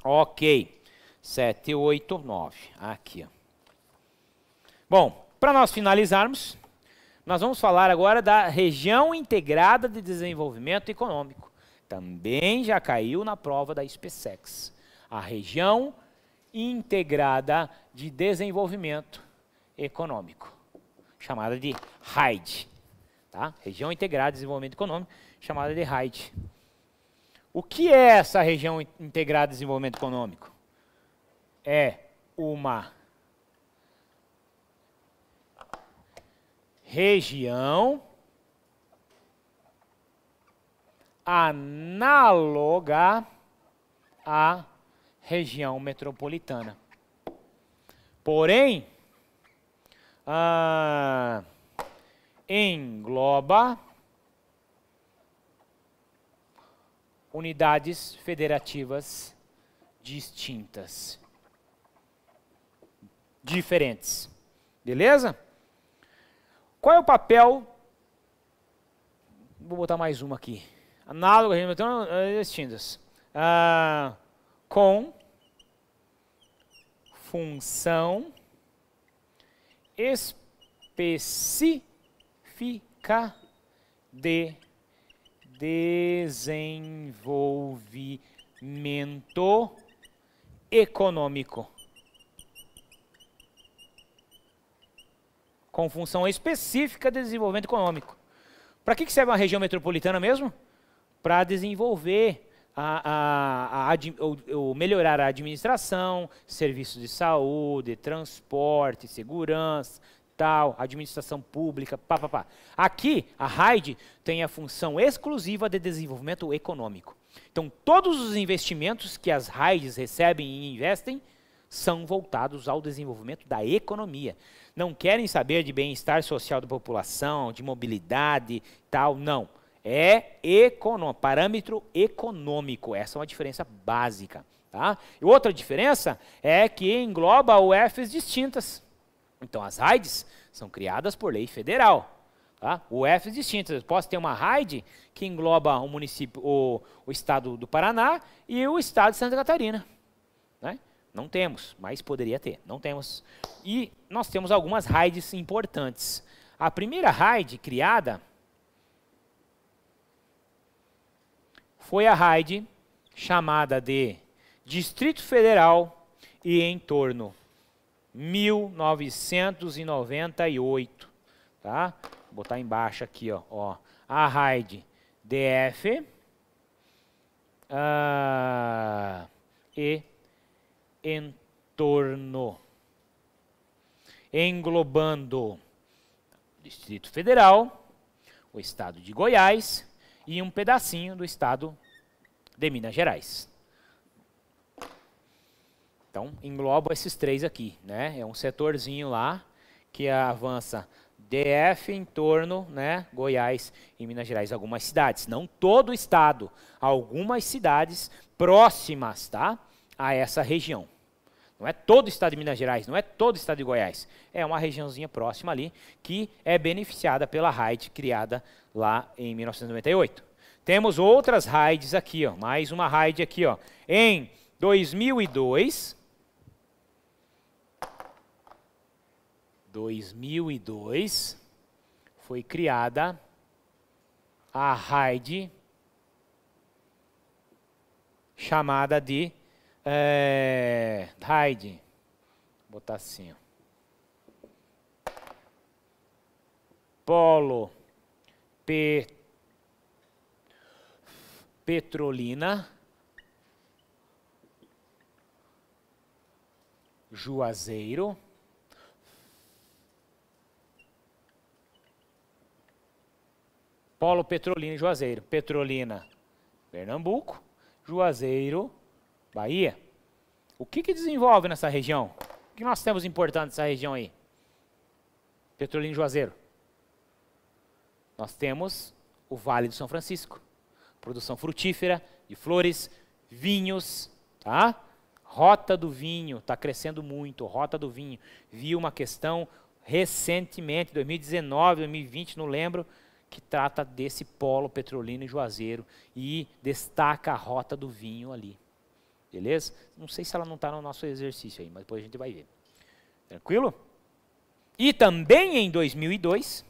Speaker 1: Ok. 7, 8, 9. Aqui. Ó. Bom, para nós finalizarmos, nós vamos falar agora da região integrada de desenvolvimento econômico. Também já caiu na prova da SpaceX. A região integrada de desenvolvimento econômico, chamada de RIDE. Tá? Região integrada de desenvolvimento econômico, chamada de RIDE. O que é essa região integrada de desenvolvimento econômico? É uma região análoga à região metropolitana. Porém, engloba unidades federativas distintas, diferentes. Beleza? Qual é o papel? Vou botar mais uma aqui. Análogo a regiões distintas. Com função específica de desenvolvimento econômico. Com função específica de desenvolvimento econômico. Para que serve uma região metropolitana mesmo? Para desenvolver, melhorar a administração, serviços de saúde, transporte, segurança, tal, administração pública, pá. Aqui, a RIDE tem a função exclusiva de desenvolvimento econômico. Então, todos os investimentos que as RIDES recebem e investem são voltados ao desenvolvimento da economia. Não querem saber de bem-estar social da população, de mobilidade, tal, não. É parâmetro econômico. Essa é uma diferença básica. Tá? E outra diferença é que engloba UFs distintas. Então, as RIDES são criadas por lei federal. Tá? UFs distintas. Eu posso ter uma RIDE que engloba o município, o estado do Paraná e o estado de Santa Catarina. Né? Não temos, mas poderia ter. Não temos. E nós temos algumas RIDES importantes. A primeira RIDE criada foi a RIDE chamada de Distrito Federal e Entorno, 1998. Tá? Vou botar embaixo aqui, ó, a RIDE DF, e entorno, englobando o Distrito Federal, o estado de Goiás e um pedacinho do estado de Minas Gerais. Então, engloba esses três aqui, né? É um setorzinho lá que avança DF, entorno, né? Goiás e Minas Gerais, algumas cidades, não todo o estado, algumas cidades próximas, tá? A essa região. Não é todo o estado de Minas Gerais, não é todo o estado de Goiás. É uma regiãozinha próxima ali que é beneficiada pela RAID criada lá em 1998. Temos outras RAIDs aqui, ó, mais uma RAID aqui, ó. Em 2002, foi criada a RAID chamada de RAID, vou botar assim, ó. Polo Petrolina Juazeiro, Polo Petrolina e Juazeiro. Petrolina, Pernambuco, Juazeiro, Bahia. O que desenvolve nessa região? O que nós temos importante nessa região aí? Petrolina e Juazeiro. Nós temos o Vale do São Francisco. Produção frutífera, de flores, vinhos, tá? Rota do vinho, está crescendo muito, Rota do Vinho. Vi uma questão recentemente, 2019, 2020, não lembro, que trata desse polo Petrolina e Juazeiro e destaca a Rota do Vinho ali. Beleza? Não sei se ela não está no nosso exercício aí, mas depois a gente vai ver. Tranquilo? E também em 2002,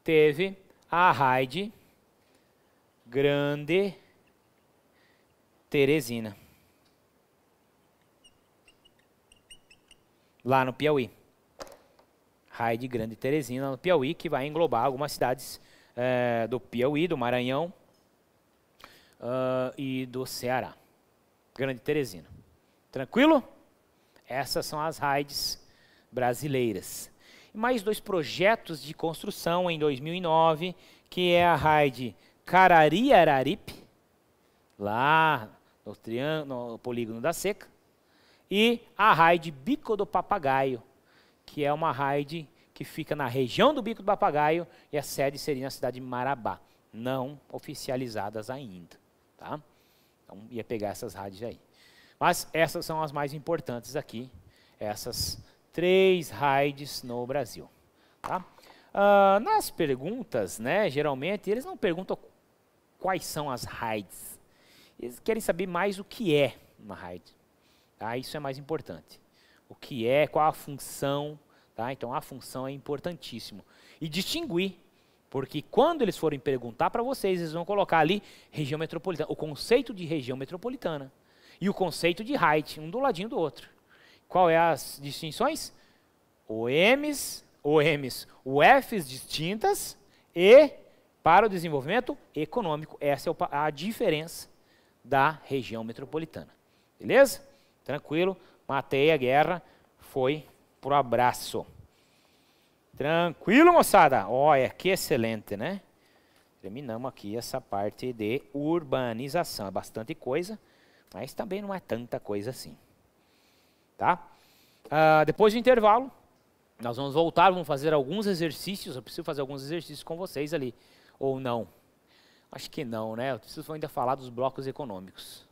Speaker 1: teve a RAID Grande Teresina, lá no Piauí. RAID Grande Teresina, no Piauí, que vai englobar algumas cidades do Piauí, do Maranhão e do Ceará. Grande Teresina. Tranquilo? Essas são as RAIDs brasileiras. E mais dois projetos de construção em 2009, que é a RAID Carari-Araripe, lá no polígono da Seca, e a RAID Bico do Papagaio, que é uma RAID que fica na região do Bico do Papagaio e a sede seria na cidade de Marabá, não oficializadas ainda, tá? Então ia pegar essas RAIDs aí. Mas essas são as mais importantes aqui, essas 3 RAIDs no Brasil, tá? Nas perguntas, né, geralmente eles não perguntam quais são as RAIDs, eles querem saber mais o que é uma RAID, tá? Isso é mais importante. O que é, qual a função, tá? Então a função é importantíssimo. E distinguir, porque quando eles forem perguntar para vocês, eles vão colocar ali região metropolitana, o conceito de região metropolitana e o conceito de RAID, um do ladinho do outro. Qual é as distinções? UFs distintas e para o desenvolvimento econômico. Essa é a diferença da região metropolitana. Beleza? Tranquilo? Matei a guerra, foi pro abraço. Tranquilo, moçada? Olha, que excelente, né? Terminamos aqui essa parte de urbanização. É bastante coisa, mas também não é tanta coisa assim. Tá? Depois do intervalo, nós vamos voltar, vamos fazer alguns exercícios. Eu preciso fazer alguns exercícios com vocês ali. Ou não? Acho que não, né? Eu preciso ainda falar dos blocos econômicos.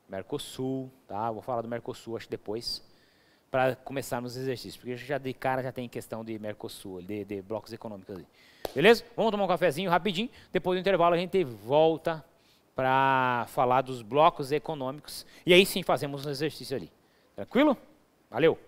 Speaker 1: Mercosul, tá? Vou falar do Mercosul, acho, depois, para começar nos exercícios, porque já de cara já tem questão de Mercosul, de blocos econômicos ali. Beleza? Vamos tomar um cafezinho rapidinho, depois do intervalo a gente volta para falar dos blocos econômicos, e aí sim fazemos um exercício ali. Tranquilo? Valeu!